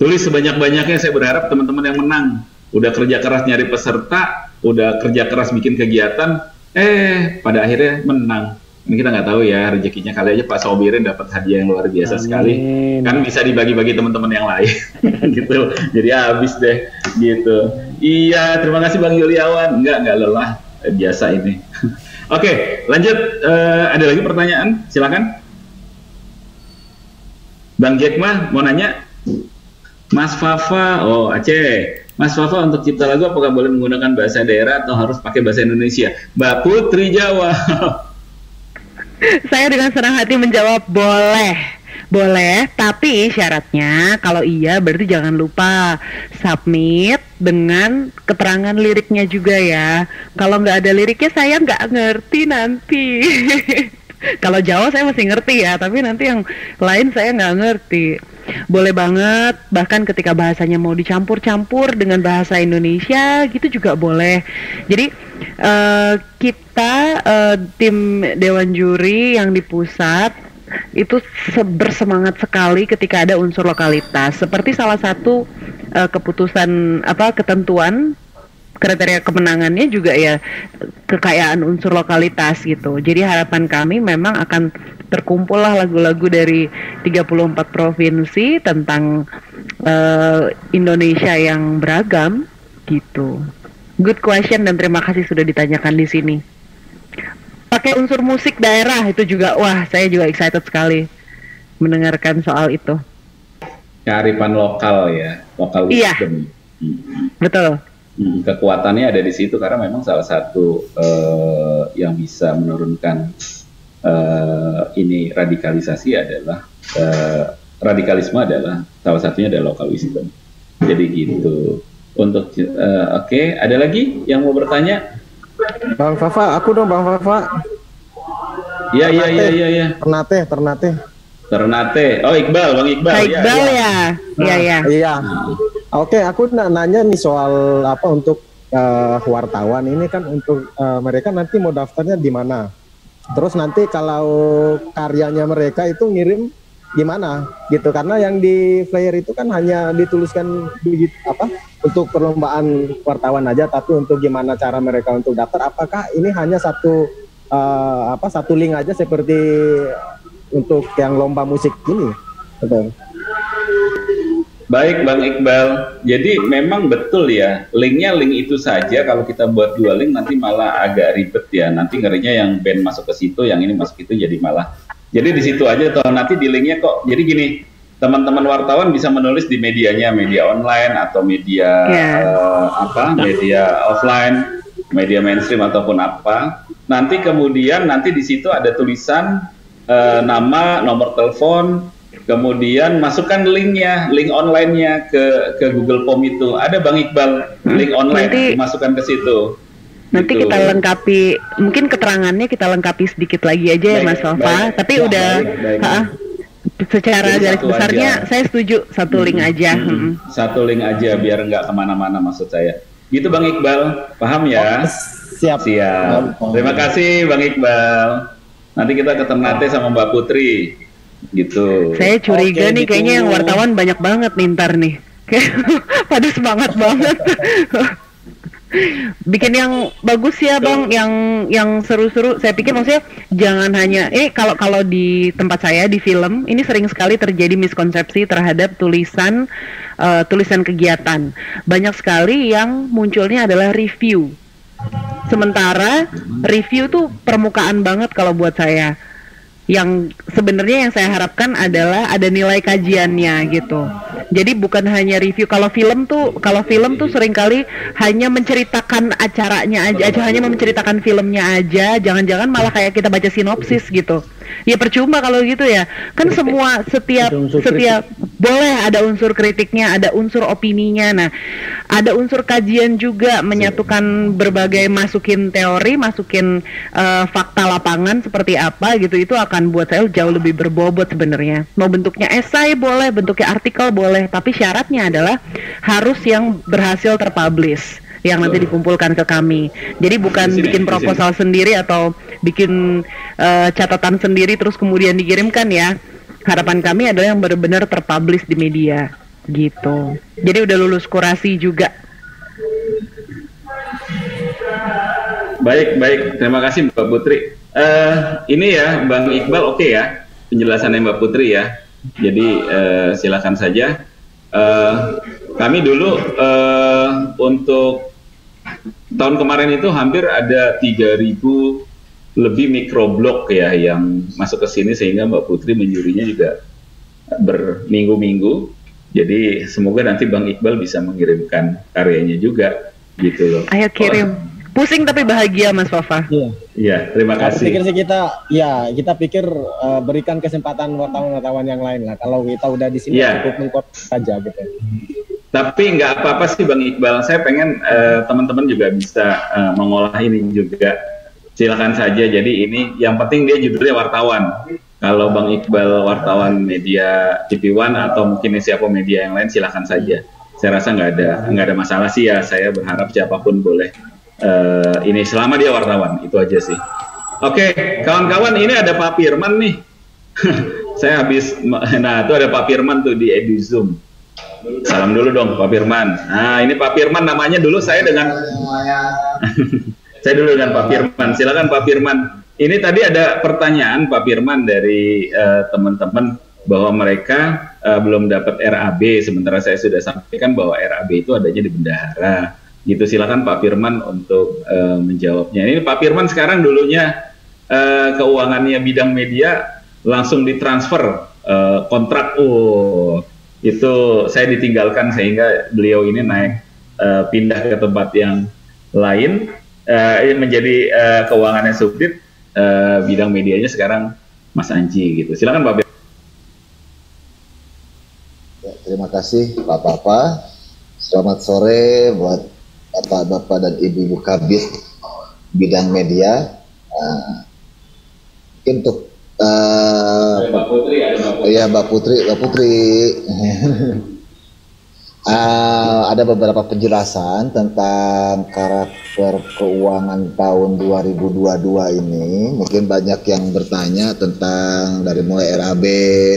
tulis sebanyak-banyaknya. Saya berharap teman-teman yang menang udah kerja keras nyari peserta, udah kerja keras bikin kegiatan, pada akhirnya menang. Ini kita nggak tahu ya rezekinya, kali aja Pak Sobirin dapat hadiah yang luar biasa sekali, kan bisa dibagi-bagi teman-teman yang lain gitu. Jadi habis deh gitu. Iya, terima kasih Bang Yuliawan. Nggak lelah, biasa ini. Oke, lanjut. Ada lagi pertanyaan? Silakan. Bang Jack mah mau nanya. Mas Fafa, Aceh. Mas Fafa, untuk cipta lagu apakah boleh menggunakan bahasa daerah atau harus pakai bahasa Indonesia? Mbak Putri jawab. Saya dengan senang hati menjawab boleh, tapi syaratnya kalau iya berarti jangan lupa submit dengan keterangan liriknya juga ya. Kalau nggak ada liriknya saya nggak ngerti nanti. Kalau Jawa saya masih ngerti ya, tapi nanti yang lain saya nggak ngerti. Boleh banget, bahkan ketika bahasanya mau dicampur-campur dengan bahasa Indonesia gitu juga boleh. Jadi kita tim Dewan Juri yang di pusat itu bersemangat sekali ketika ada unsur lokalitas. Seperti salah satu keputusan ketentuan kriteria kemenangannya juga ya kekayaan unsur lokalitas gitu. Jadi harapan kami memang akan terkumpullah lagu-lagu dari 34 provinsi tentang Indonesia yang beragam gitu. Good question dan terima kasih sudah ditanyakan di sini. Pakai unsur musik daerah itu juga, wah saya juga excited sekali mendengarkan soal itu. Kearifan lokal ya, lokal wisdom. Betul. Kekuatannya ada di situ karena memang salah satu yang bisa menurunkan ini radikalisasi adalah radikalisme adalah salah satunya adalah local wisdom. Jadi gitu. Untuk oke, ada lagi yang mau bertanya? Bang Fafa, aku dong Bang Fafa. Iya. Ternate. Oh Iqbal, Bang Iqbal. Iqbal ya. Iya. Oke, aku nanya nih soal untuk wartawan ini kan untuk mereka nanti mau daftarnya di mana? Terus nanti kalau karyanya mereka itu ngirim gimana gitu, karena yang di flyer itu kan hanya dituliskan untuk perlombaan wartawan aja, tapi untuk gimana cara mereka untuk daftar, apakah ini hanya satu link aja seperti untuk yang lomba musik ini? Betul. Baik Bang Iqbal, jadi memang betul ya, linknya link itu saja. Kalau kita buat dua link nanti malah agak ribet ya, nanti ngerinya yang band masuk ke situ, yang ini masuk itu, jadi malah. Jadi di situ aja, toh nanti di linknya kok. Jadi gini, teman-teman wartawan bisa menulis di medianya, media online atau media media offline, media mainstream ataupun apa. Nanti kemudian di situ ada tulisan nama, nomor telepon. Kemudian masukkan linknya, link online-nya ke Google Form itu. Ada Bang Iqbal, link online, masukkan ke situ. Nanti gitu. Kita lengkapi, mungkin keterangannya kita lengkapi sedikit lagi aja ya Mas Fafa. Tapi udah, secara garis besarnya aja. Saya setuju satu link aja. Satu link aja biar nggak kemana-mana maksud saya. Gitu Bang Iqbal, paham ya? Siap. Terima kasih Bang Iqbal. Nanti kita ke Ternate sama Mbak Putri. Gitu. Saya curiga nih kayaknya yang wartawan banyak banget nih ntar nih. Pada semangat banget. Bikin yang bagus ya Bang, yang seru-seru. Saya pikir maksudnya jangan hanya kalau di tempat saya di film ini sering sekali terjadi miskonsepsi terhadap tulisan kegiatan. Banyak sekali yang munculnya adalah review. Sementara review tuh permukaan banget kalau buat saya. Yang sebenarnya yang saya harapkan adalah ada nilai kajiannya gitu. Jadi bukan hanya review. Kalau film tuh seringkali hanya menceritakan acaranya aja, hanya menceritakan filmnya aja. Jangan-jangan malah kayak kita baca sinopsis gitu. Ya percuma kalau gitu ya. Kan semua setiap boleh ada unsur kritiknya, ada unsur opininya. Nah, ada unsur kajian juga, menyatukan berbagai, masukin teori, masukin fakta lapangan seperti apa gitu. Itu akan buat saya jauh lebih berbobot sebenarnya. Mau bentuknya esai boleh, bentuknya artikel boleh, tapi syaratnya adalah harus yang berhasil terpublish, yang nanti dikumpulkan ke kami. Jadi bukan bikin proposal sendiri atau bikin catatan sendiri terus kemudian dikirimkan ya. Harapan kami adalah yang benar-benar terpublish di media gitu. Jadi udah lulus kurasi juga. Baik, terima kasih Mbak Putri. Ini ya Bang Iqbal, oke ya penjelasannya Mbak Putri ya. Jadi silakan saja. Kami dulu untuk tahun kemarin itu hampir ada 3.000 lebih mikroblog ya yang masuk ke sini, sehingga Mbak Putri menjurinya juga berminggu-minggu. Jadi semoga nanti Bang Iqbal bisa mengirimkan karyanya juga gitu loh. Ayo kirim. Pusing tapi bahagia Mas Fafa. Iya, terima kasih. Kita pikir berikan kesempatan wartawan-wartawan yang lain lah. Kalau kita udah di sini cukup mengkot saja gitu. Tapi nggak apa-apa sih Bang Iqbal. Saya pengen teman-teman juga bisa mengolah ini juga. Silakan saja. Jadi ini yang penting dia judulnya wartawan. Kalau Bang Iqbal wartawan media TV One atau mungkin siapa media yang lain, silakan saja. Saya rasa nggak ada masalah sih ya. Saya berharap siapapun boleh. Ini selama dia wartawan, itu aja sih. Oke, kawan-kawan, ini ada Pak Firman nih. Saya habis, nah itu ada Pak Firman tuh di EduZoom. Salam dulu dong Pak Firman. Nah ini Pak Firman namanya dulu saya dengan Pak Firman. Silakan Pak Firman. Ini tadi ada pertanyaan Pak Firman dari teman-teman bahwa mereka belum dapat RAB, sementara saya sudah sampaikan bahwa RAB itu adanya di bendahara. Gitu, silakan Pak Firman untuk menjawabnya. Ini Pak Firman sekarang dulunya keuangannya bidang media, langsung ditransfer kontrak. Itu saya ditinggalkan sehingga beliau ini naik pindah ke tempat yang lain, menjadi keuangannya subdit, bidang medianya sekarang Mas Anji gitu. Silakan Pak Firman. Ya, terima kasih Bapak-bapak. Selamat sore buat Bapak-bapak dan Ibu-ibu Kabit bidang media. Mungkin untuk Mbak Putri, ya Mbak Putri. Ada beberapa penjelasan tentang karakter keuangan tahun 2022 ini. Mungkin banyak yang bertanya tentang dari mulai RAB,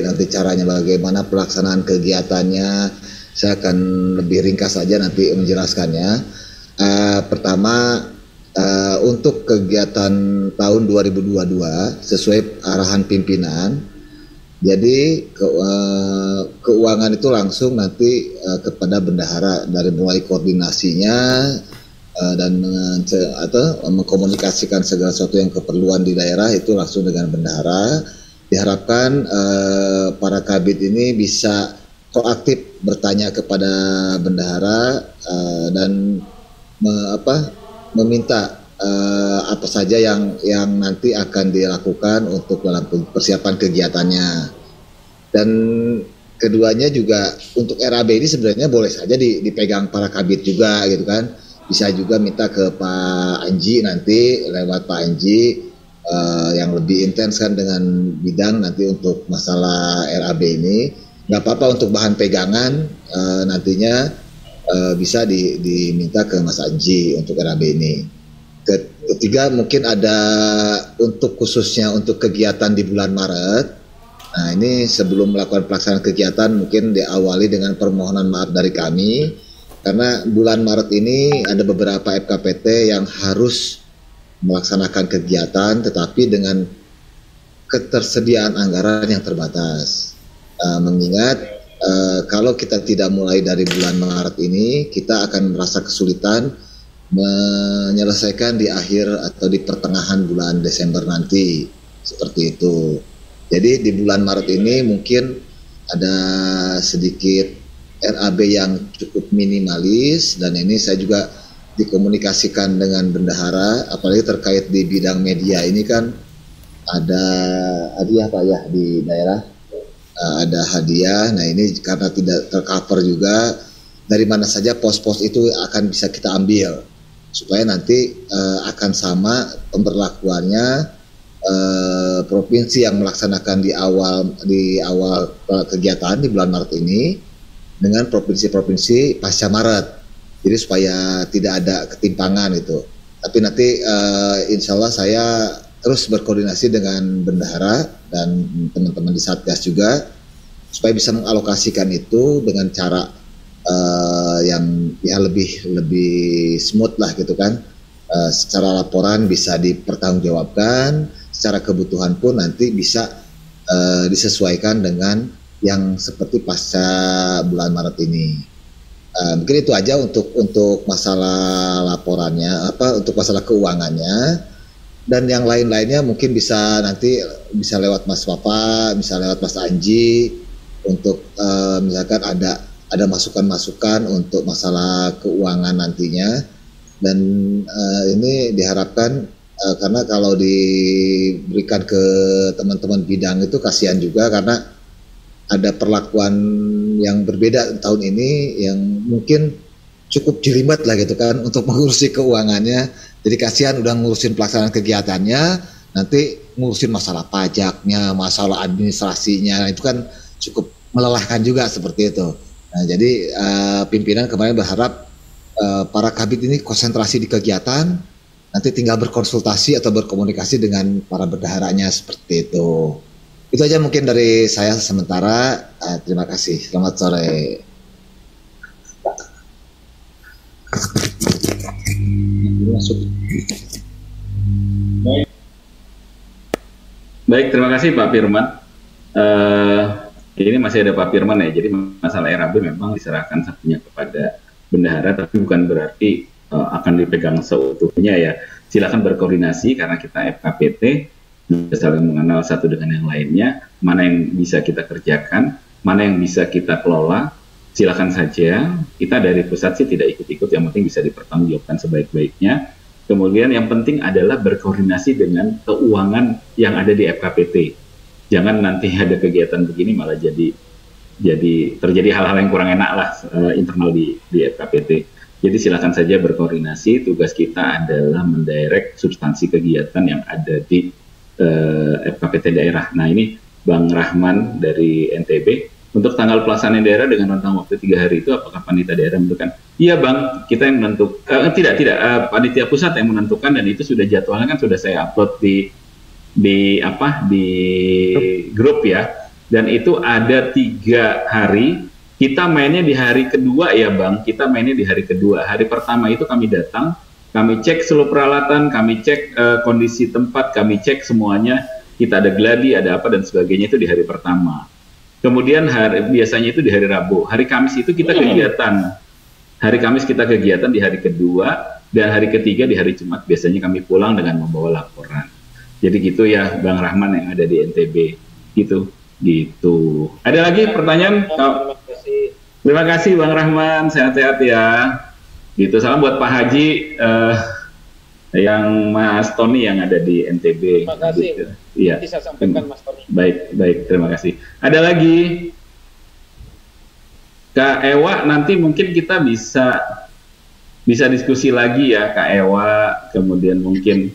nanti caranya bagaimana pelaksanaan kegiatannya. Saya akan lebih ringkas saja nanti menjelaskannya. Pertama, untuk kegiatan tahun 2022 sesuai arahan pimpinan, jadi keuangan itu langsung nanti kepada bendahara, dari mulai koordinasinya dan mengkomunikasikan segala sesuatu yang keperluan di daerah itu langsung dengan bendahara. Diharapkan para kabit ini bisa proaktif bertanya kepada bendahara dan meminta apa saja yang nanti akan dilakukan untuk dalam persiapan kegiatannya. Dan keduanya juga untuk RAB ini sebenarnya boleh saja dipegang para kabit juga gitu kan. Bisa juga minta ke Pak Anji nanti, lewat Pak Anji yang lebih intens kan dengan bidang nanti untuk masalah RAB ini. Nggak apa-apa untuk bahan pegangan nantinya bisa diminta ke Mas Anji untuk RAB ini. Ketiga, mungkin ada untuk khususnya untuk kegiatan di bulan Maret. Nah ini sebelum melakukan pelaksanaan kegiatan mungkin diawali dengan permohonan maaf dari kami, karena bulan Maret ini ada beberapa FKPT yang harus melaksanakan kegiatan tetapi dengan ketersediaan anggaran yang terbatas. Mengingat kalau kita tidak mulai dari bulan Maret ini, kita akan merasa kesulitan menyelesaikan di akhir atau di pertengahan bulan Desember nanti, seperti itu. Jadi di bulan Maret ini mungkin ada sedikit RAB yang cukup minimalis, dan ini saya juga dikomunikasikan dengan bendahara, apalagi terkait di bidang media ini kan ada hadiah Pak ya di daerah, ada hadiah. Nah ini karena tidak tercover juga, dari mana saja pos-pos itu akan bisa kita ambil supaya nanti akan sama pemberlakuannya provinsi yang melaksanakan di awal kegiatan di bulan Maret ini dengan provinsi-provinsi pasca Maret. Jadi supaya tidak ada ketimpangan itu. Tapi nanti insya Allah saya terus berkoordinasi dengan bendahara dan teman-teman di Satgas juga supaya bisa mengalokasikan itu dengan cara yang ya lebih smooth lah gitu kan. Secara laporan bisa dipertanggungjawabkan, secara kebutuhan pun nanti bisa disesuaikan dengan yang seperti pasca bulan Maret ini. Mungkin itu aja untuk masalah laporannya, untuk masalah keuangannya, dan yang lain-lainnya mungkin bisa nanti bisa lewat Mas Papa, bisa lewat Mas Anji untuk misalkan ada masukan-masukan untuk masalah keuangan nantinya, dan ini diharapkan karena kalau diberikan ke teman-teman bidang itu kasihan juga karena ada perlakuan yang berbeda tahun ini yang mungkin cukup jelimet lah gitu kan untuk mengurusi keuangannya. Jadi kasihan udah ngurusin pelaksanaan kegiatannya, nanti ngurusin masalah pajaknya, masalah administrasinya, itu kan cukup melelahkan juga seperti itu. Nah jadi pimpinan kemarin berharap para kabid ini konsentrasi di kegiatan, nanti tinggal berkonsultasi atau berkomunikasi dengan para bendaharanya seperti itu. Itu aja mungkin dari saya sementara. Terima kasih. Selamat sore. Baik, terima kasih Pak Firman. Ini masih ada Pak Firman ya. Jadi masalah RAB memang diserahkan satunya kepada bendahara, tapi bukan berarti akan dipegang seutuhnya ya. Silakan berkoordinasi karena kita FKPT. Saling mengenal satu dengan yang lainnya, mana yang bisa kita kerjakan, mana yang bisa kita kelola, silakan saja. Kita dari pusat sih tidak ikut-ikut, yang penting bisa dipertanggungjawabkan sebaik-baiknya. Kemudian yang penting adalah berkoordinasi dengan keuangan yang ada di FKPT. Jangan nanti ada kegiatan begini malah jadi terjadi hal-hal yang kurang enak lah internal di FKPT. Jadi silakan saja berkoordinasi. Tugas kita adalah mendirect substansi kegiatan yang ada di FKPT daerah. Nah ini Bang Rahman dari NTB, untuk tanggal pelaksanaan daerah dengan rentang waktu 3 hari itu apakah panitia daerah menentukan? Iya Bang, kita yang menentukan, tidak, panitia pusat yang menentukan, dan itu sudah jadwalnya kan sudah saya upload di grup ya, dan itu ada 3 hari. Kita mainnya di hari kedua ya Bang, kita mainnya di hari kedua. Hari pertama itu kami datang, kami cek seluruh peralatan, kami cek kondisi tempat, kami cek semuanya, kita ada gladi, ada apa dan sebagainya itu di hari pertama. Kemudian biasanya itu di hari Rabu. Hari Kamis itu kita kegiatan. Hari Kamis kita kegiatan di hari kedua, dan hari ketiga di hari Jumat biasanya kami pulang dengan membawa laporan. Jadi gitu ya Bang Rahman yang ada di NTB. Gitu. Ada lagi pertanyaan? Terima kasih Bang Rahman, sehat-sehat ya. Gitu, salam buat Pak Haji yang Mas Tony yang ada di NTB. Terima kasih. Gitu. Iya. Bisa sampaikan Mas Tony. Baik, terima kasih. Ada lagi Kak Ewa, nanti mungkin kita bisa diskusi lagi ya Kak Ewa, kemudian mungkin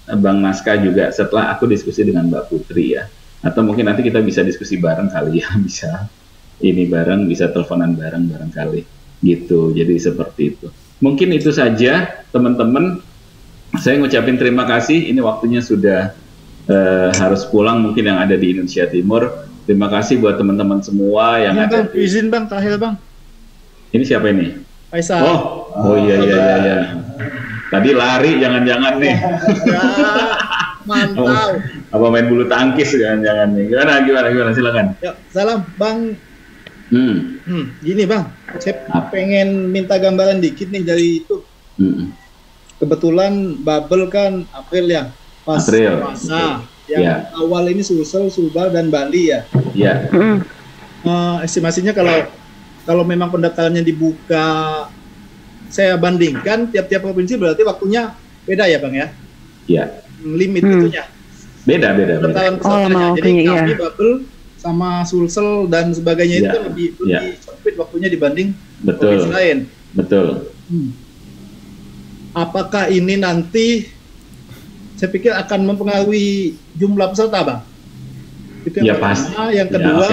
Bang Naskah juga setelah aku diskusi dengan Mbak Putri ya. Atau mungkin nanti kita bisa diskusi bareng kali ya, bisa ini bareng, bisa teleponan bareng kali. Gitu, jadi seperti itu. Mungkin itu saja teman-teman. Saya ngucapin terima kasih. Ini waktunya sudah harus pulang mungkin yang ada di Indonesia Timur. Terima kasih buat teman-teman semua yang ya, ada. Bang, izin Bang, terakhir Bang. Ini siapa ini? Faisal. Oh iya. Tadi lari jangan-jangan nih. Ya, mantap. Apa main bulu tangkis jangan-jangan nih. Gimana silakan. Ya, salam Bang. Gini Bang, saya pengen minta gambaran dikit nih dari itu. Kebetulan Bubble kan April ya, pas puasa. Yang awal ini Sulsel, Sulbar dan Bali ya. Iya. Estimasinya kalau kalau memang pendaftarannya dibuka, saya bandingkan tiap-tiap provinsi berarti waktunya beda ya Bang ya? Iya. Limit itunya. Beda. Pendaftaran pesertanya. Jadi kami Babel sama Sulsel dan sebagainya itu lebih sempit waktunya dibanding provinsi lain. Betul. Apakah ini nanti saya pikir akan mempengaruhi jumlah peserta, Bang? Itu yang pertama. Yang kedua,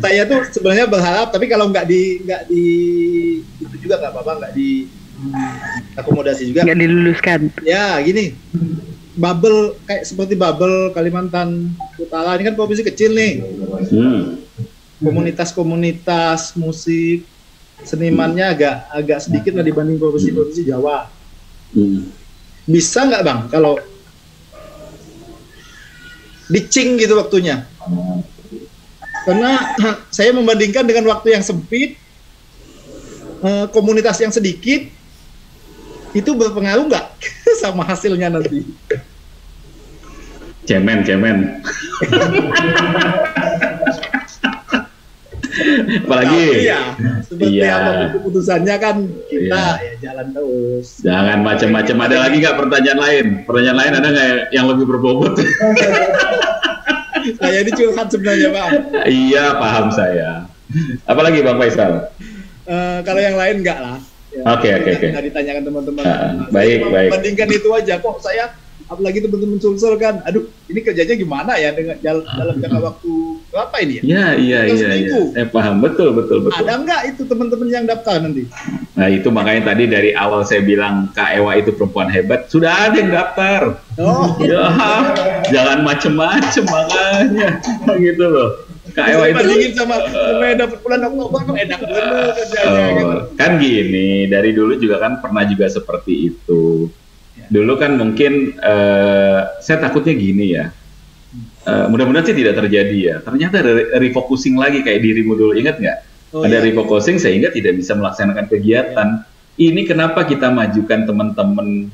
saya tuh sebenarnya berharap, tapi kalau nggak di itu juga nggak apa-apa, nggak di akomodasi juga. Nggak diluluskan. Ya, gini. Babel kayak seperti Babel Kalimantan Utara ini kan provinsi kecil nih. Komunitas-komunitas musik senimannya agak sedikit lah dibanding provinsi-provinsi Jawa. Bisa nggak Bang kalau dicing gitu waktunya? Karena saya membandingkan dengan waktu yang sempit, komunitas yang sedikit, itu berpengaruh nggak sama hasilnya nanti? Cemen. Apalagi seperti apa keputusannya kan kita ya jalan terus. Jangan macam-macam. Ada lagi nggak pertanyaan lain? Pertanyaan lain ada nggak yang lebih berbobot? Saya ini curhat sebenarnya Bang. Iya paham saya. Apalagi Bang Faisal? Kalau yang lain enggak lah. Oke. Nggak ditanyakan teman-teman. Baik. Bandingkan itu aja kok saya. Apalagi teman-teman Sulsel kan, aduh ini kerjanya gimana ya dengan dalam jangka waktu berapa ini ya? Iya. Paham, betul. Ada nggak itu teman-teman yang daftar nanti? Nah itu makanya tadi dari awal saya bilang Kak Ewa itu perempuan hebat, sudah ada yang daftar. Jangan macem-macem makanya, gitu loh. Kak Ewa itu bandingin sama dapat bulan Oktober kok enak bener kerjanya gitu. Kan gini, dari dulu juga kan pernah juga seperti itu. Dulu kan mungkin saya takutnya gini ya, mudah-mudahan sih tidak terjadi ya. Ternyata ada refocusing lagi kayak dirimu dulu, ingat nggak? Ada refocusing sehingga tidak bisa melaksanakan kegiatan. Ini kenapa kita majukan teman-teman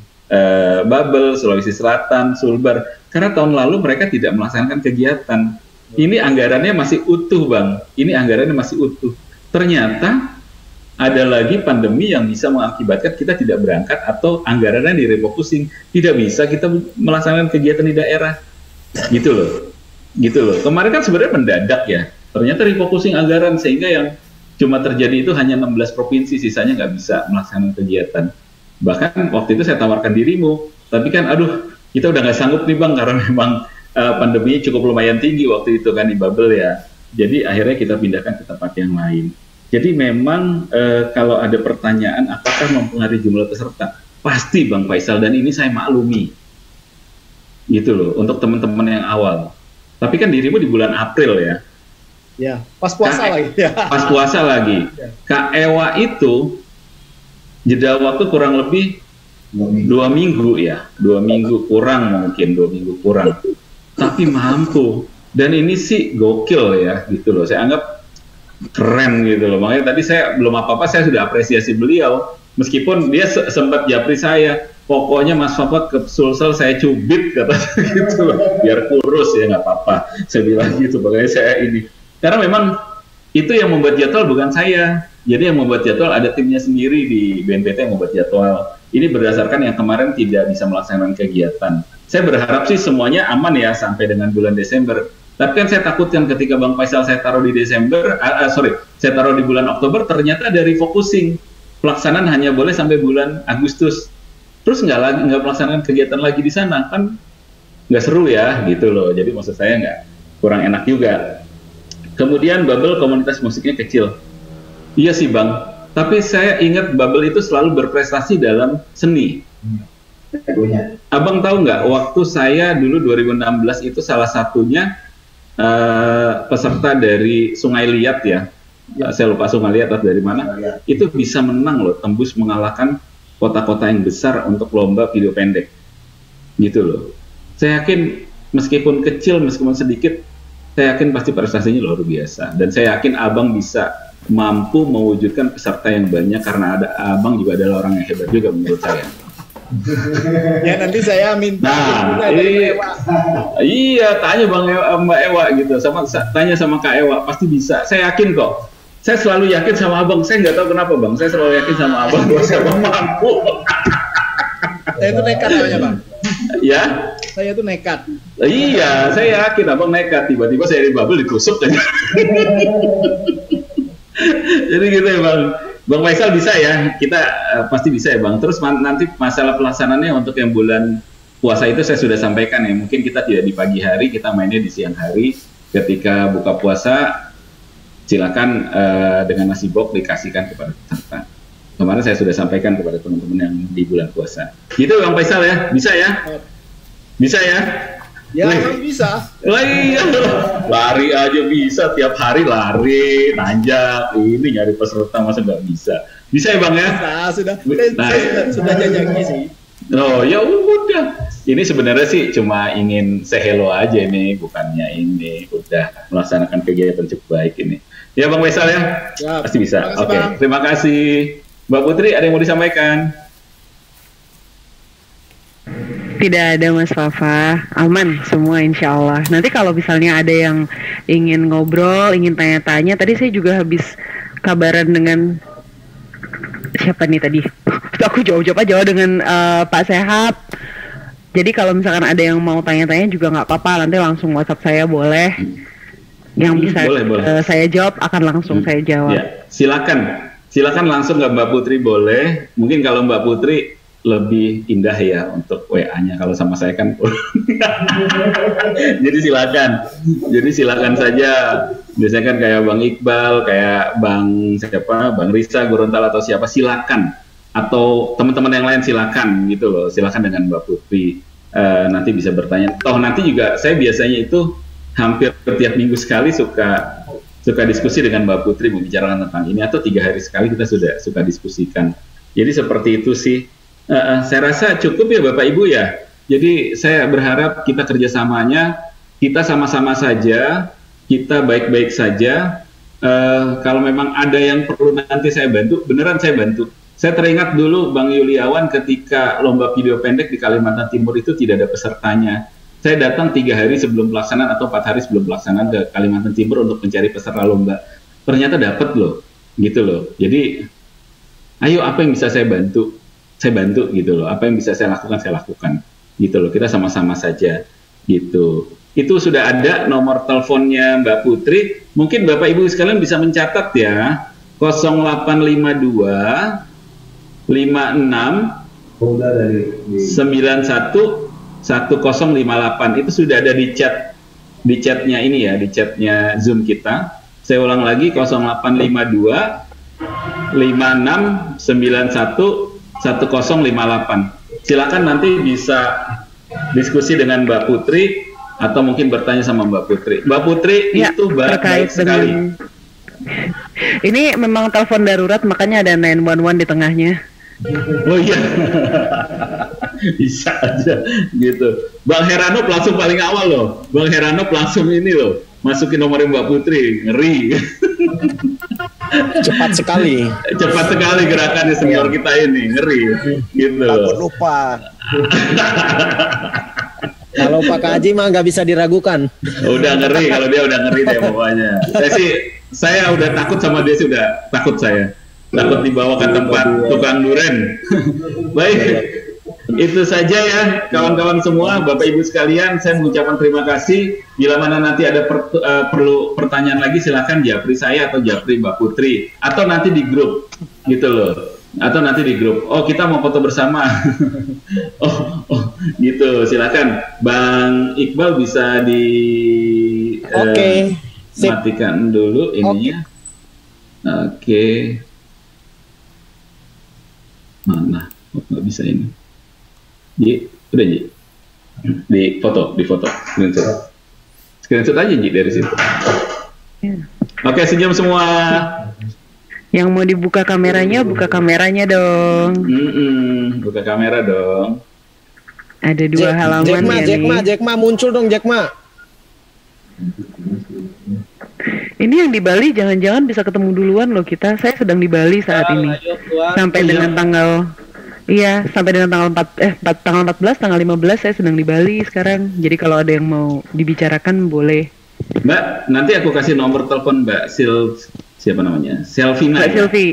Babel, Sulawesi Selatan, Sulbar? Karena tahun lalu mereka tidak melaksanakan kegiatan. Ini anggarannya masih utuh Bang, Ternyata ada lagi pandemi yang bisa mengakibatkan kita tidak berangkat atau anggarannya direfocusing, tidak bisa kita melaksanakan kegiatan di daerah, gitu loh. Kemarin kan sebenarnya mendadak ya, ternyata refocusing anggaran sehingga yang cuma terjadi itu hanya 16 provinsi, sisanya nggak bisa melaksanakan kegiatan. Bahkan waktu itu saya tawarkan dirimu, tapi kan kita udah nggak sanggup nih Bang, karena memang pandeminya cukup lumayan tinggi waktu itu kan di Babel ya. Jadi akhirnya kita pindahkan ke tempat yang lain. Jadi memang kalau ada pertanyaan apakah mempengaruhi jumlah peserta, pasti Bang Faisal, dan ini saya maklumi, gitu loh, untuk teman-teman yang awal. Tapi kan dirimu di bulan April ya? Ya, pas puasa lagi. Pas puasa lagi. Kak Ewa itu jeda waktu kurang lebih 2 minggu ya, 2 minggu kurang. Tapi mampu, dan ini sih gokil ya, gitu loh. Saya anggap keren gitu loh, makanya tadi saya belum apa-apa saya sudah apresiasi beliau, meskipun dia sempat japri saya, pokoknya Mas Fafa ke Sulsel saya cubit kata gitu loh, biar kurus ya nggak apa-apa, saya bilang gitu. Makanya saya ini, karena memang itu yang membuat jadwal bukan saya, jadi yang membuat jadwal ada timnya sendiri di BNPT yang membuat jadwal. Ini berdasarkan yang kemarin tidak bisa melaksanakan kegiatan. Saya berharap sih semuanya aman ya sampai dengan bulan Desember. Tapi kan saya takutkan ketika Bang Faisal saya taruh di saya taruh di bulan Oktober, ternyata ada refocusing. Pelaksanaan hanya boleh sampai bulan Agustus. Terus nggak melaksanakan kegiatan lagi di sana, kan nggak seru ya, gitu loh. Jadi maksud saya kurang enak juga. Kemudian Babel komunitas musiknya kecil. Iya sih Bang, tapi saya ingat Babel itu selalu berprestasi dalam seni. Abang tahu nggak, waktu saya dulu 2016 itu salah satunya peserta dari Sungai Liat ya, saya lupa Sungai Liat atau dari mana, itu bisa menang loh, tembus mengalahkan kota-kota yang besar untuk lomba video pendek, gitu loh. Saya yakin meskipun kecil, meskipun sedikit, saya yakin pasti prestasinya luar biasa, dan saya yakin abang bisa mampu mewujudkan peserta yang banyak karena abang juga adalah orang yang hebat juga menurut saya. Ya nanti saya minta. Nah, iya, tanya Mbak Ewa gitu, tanya sama Kak Ewa, pasti bisa. Saya yakin kok. Saya selalu yakin sama abang. Saya nggak tahu kenapa bang. Saya selalu yakin sama abang. Saya mampu. Saya itu nekat namanya bang. Ya. Saya itu nekat. Iya, saya yakin abang nekat. Tiba-tiba saya di bubble ditusuk kan. Jadi gitu ya bang. Bang Faisal bisa ya, kita pasti bisa ya Bang. Terus nanti masalah pelaksanaannya untuk yang bulan puasa itu saya sudah sampaikan ya. Mungkin kita tidak di pagi hari, kita mainnya di siang hari. Ketika buka puasa, silakan dengan nasi box dikasihkan kepada peserta. Kemarin saya sudah sampaikan kepada teman-teman yang di bulan puasa. Gitu Bang Faisal ya, bisa ya? Bisa ya? Ya, bisa. Iya, lari aja bisa, tiap hari lari, nanjak, ini nyari peserta masa nggak bisa? Bisa ya Bang ya? Nah, sudah jajaki sih. Oh ya udah, ini sebenarnya sih cuma ingin say hello aja nih, bukannya ini udah melaksanakan kegiatan cukup baik ini. Ya Bang Faisal ya, pasti bisa. Oke, terima kasih. Mbak Putri, ada yang mau disampaikan? Tidak ada Mas Fafa, aman semua insya Allah. Nanti kalau misalnya ada yang ingin ngobrol, ingin tanya-tanya, tadi saya juga habis kabaran dengan siapa nih tadi? Aku jawab aja dengan Pak Sehab. Jadi kalau misalkan ada yang mau tanya-tanya juga nggak apa-apa, nanti langsung WhatsApp saya boleh. Yang bisa boleh. Saya jawab akan langsung saya jawab. Ya, silakan langsung ke Mbak Putri boleh. Mungkin kalau Mbak Putri lebih indah ya untuk WA-nya, kalau sama saya kan jadi silakan saja. Biasanya kan kayak Bang Iqbal, kayak Bang Risa Gorontalo atau siapa, silakan, atau teman-teman yang lain silakan gitu loh, silakan dengan Mbak Putri nanti bisa bertanya. Toh nanti juga saya biasanya itu hampir setiap minggu sekali suka diskusi dengan Mbak Putri membicarakan tentang ini, atau 3 hari sekali kita suka diskusikan. Jadi seperti itu sih. Saya rasa cukup ya Bapak Ibu ya. Jadi saya berharap kita kerjasamanya, kita sama-sama saja, kita baik-baik saja. Kalau memang ada yang perlu nanti saya bantu, beneran saya bantu. Saya teringat dulu Bang Yuliawan ketika lomba video pendek di Kalimantan Timur itu tidak ada pesertanya. Saya datang 3 hari sebelum pelaksanaan atau 4 hari sebelum pelaksanaan ke Kalimantan Timur untuk mencari peserta lomba. Ternyata dapat loh, gitu loh. Jadi, ayo apa yang bisa saya bantu? Saya bantu gitu loh, apa yang bisa saya lakukan gitu loh, kita sama-sama saja gitu. Itu sudah ada nomor teleponnya Mbak Putri, mungkin Bapak Ibu sekalian bisa mencatat ya, 0852 56 91 1058. Itu sudah ada di chatnya ini ya, di chatnya Zoom kita. Saya ulang lagi, 0852 56 91 1058. Silakan nanti bisa diskusi dengan Mbak Putri atau mungkin bertanya sama Mbak Putri. Mbak Putri ya, itu baik sekali. Ini memang telepon darurat, makanya ada 911 di tengahnya. Oh iya. Bisa aja gitu. Bang Heranov langsung paling awal loh. Bang Heranov langsung ini loh, masukin nomornya Mbak Putri. Ngeri. Cepat sekali gerakannya senior kita ini, ngeri gitu. Takut lupa. Kalau Pak Haji mah nggak bisa diragukan. Udah ngeri, kalau dia udah ngeri deh pokoknya. Saya udah takut sama dia, sudah takut saya. Takut dibawa ke tempat tukang duren. Baik, itu saja ya kawan-kawan semua, Bapak Ibu sekalian, saya mengucapkan terima kasih. Bila mana nanti ada perlu pertanyaan lagi, silakan japri saya atau japri Mbak Putri, atau nanti di grup gitu loh, atau nanti di grup. Oh, kita mau foto bersama. oh gitu, silakan Bang Iqbal bisa matikan dulu ininya. Oke. Mana? Nggak bisa ini. Udah Ji, di foto, screenshot aja Ji dari situ. Oke, senyum semua. Yang mau dibuka kameranya, buka kameranya dong. Buka kamera dong. Ada 2 halaman ya nih. Jack Ma muncul dong, Jack Ma. Ini yang di Bali jangan-jangan bisa ketemu duluan loh kita. Saya sedang di Bali saat ini. Sampai dengan tanggal Iya, sampai dengan tanggal 14, tanggal 15 saya sedang di Bali sekarang. Jadi kalau ada yang mau dibicarakan boleh. Mbak, nanti aku kasih nomor telepon Mbak siapa namanya? Selvina. Mbak Silvi.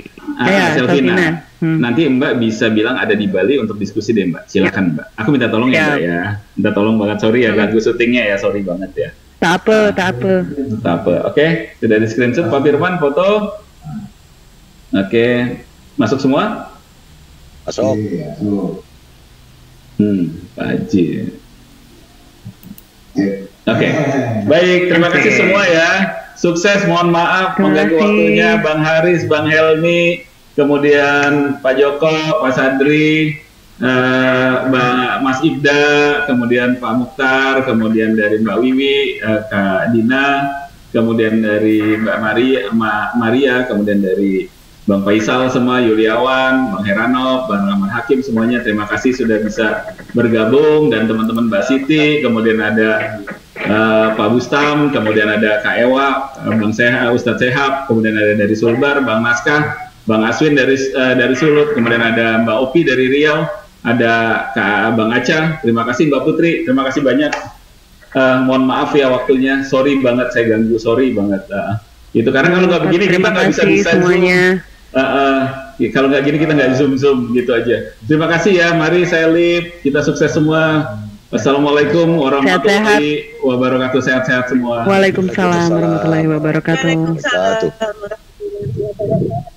Selvina. Nanti Mbak bisa bilang ada di Bali untuk diskusi deh Mbak. Silakan Mbak. Aku minta tolong ya Mbak ya. Minta tolong banget, sorry ya ganggu syutingnya ya, sorry banget ya. Tak apa. Oke, sudah di screenshot Pak Firman foto. Oke, masuk semua? Masuk. Pak Haji. Oke, baik, terima kasih semua ya. Sukses, mohon maaf mengganggu waktunya Bang Haris, Bang Helmi, kemudian Pak Joko, Pak Sadri, Mas Ibda, kemudian Pak Mukhtar, kemudian dari Mbak Wiwi, Kak Dina, kemudian dari Mbak Maria, kemudian dari Bang Faisal semua, Yuliawan, Bang Heranov, Bang Rahman Hakim, semuanya terima kasih sudah bisa bergabung, dan teman-teman Mbak Siti, kemudian ada Pak Bustam, kemudian ada Kak Ewa, Bang Ustadz Sehab, kemudian ada dari Sulbar, Bang Naskah, Bang Aswin dari Sulut, kemudian ada Mbak Opi dari Riau, ada Kak Bang Aca, terima kasih Mbak Putri, terima kasih banyak. Mohon maaf ya waktunya, sorry banget saya ganggu, sorry banget. Itu karena kalau nggak begini kita nggak bisa semuanya. Kalau nggak gini kita nggak zoom gitu aja. Terima kasih ya, mari saya live, kita sukses semua. Wassalamualaikum warahmatullahi wabarakatuh, sehat-sehat semua. Waalaikumsalam warahmatullahi wabarakatuh. Waalaikumsalam warahmatullahi wabarakatuh.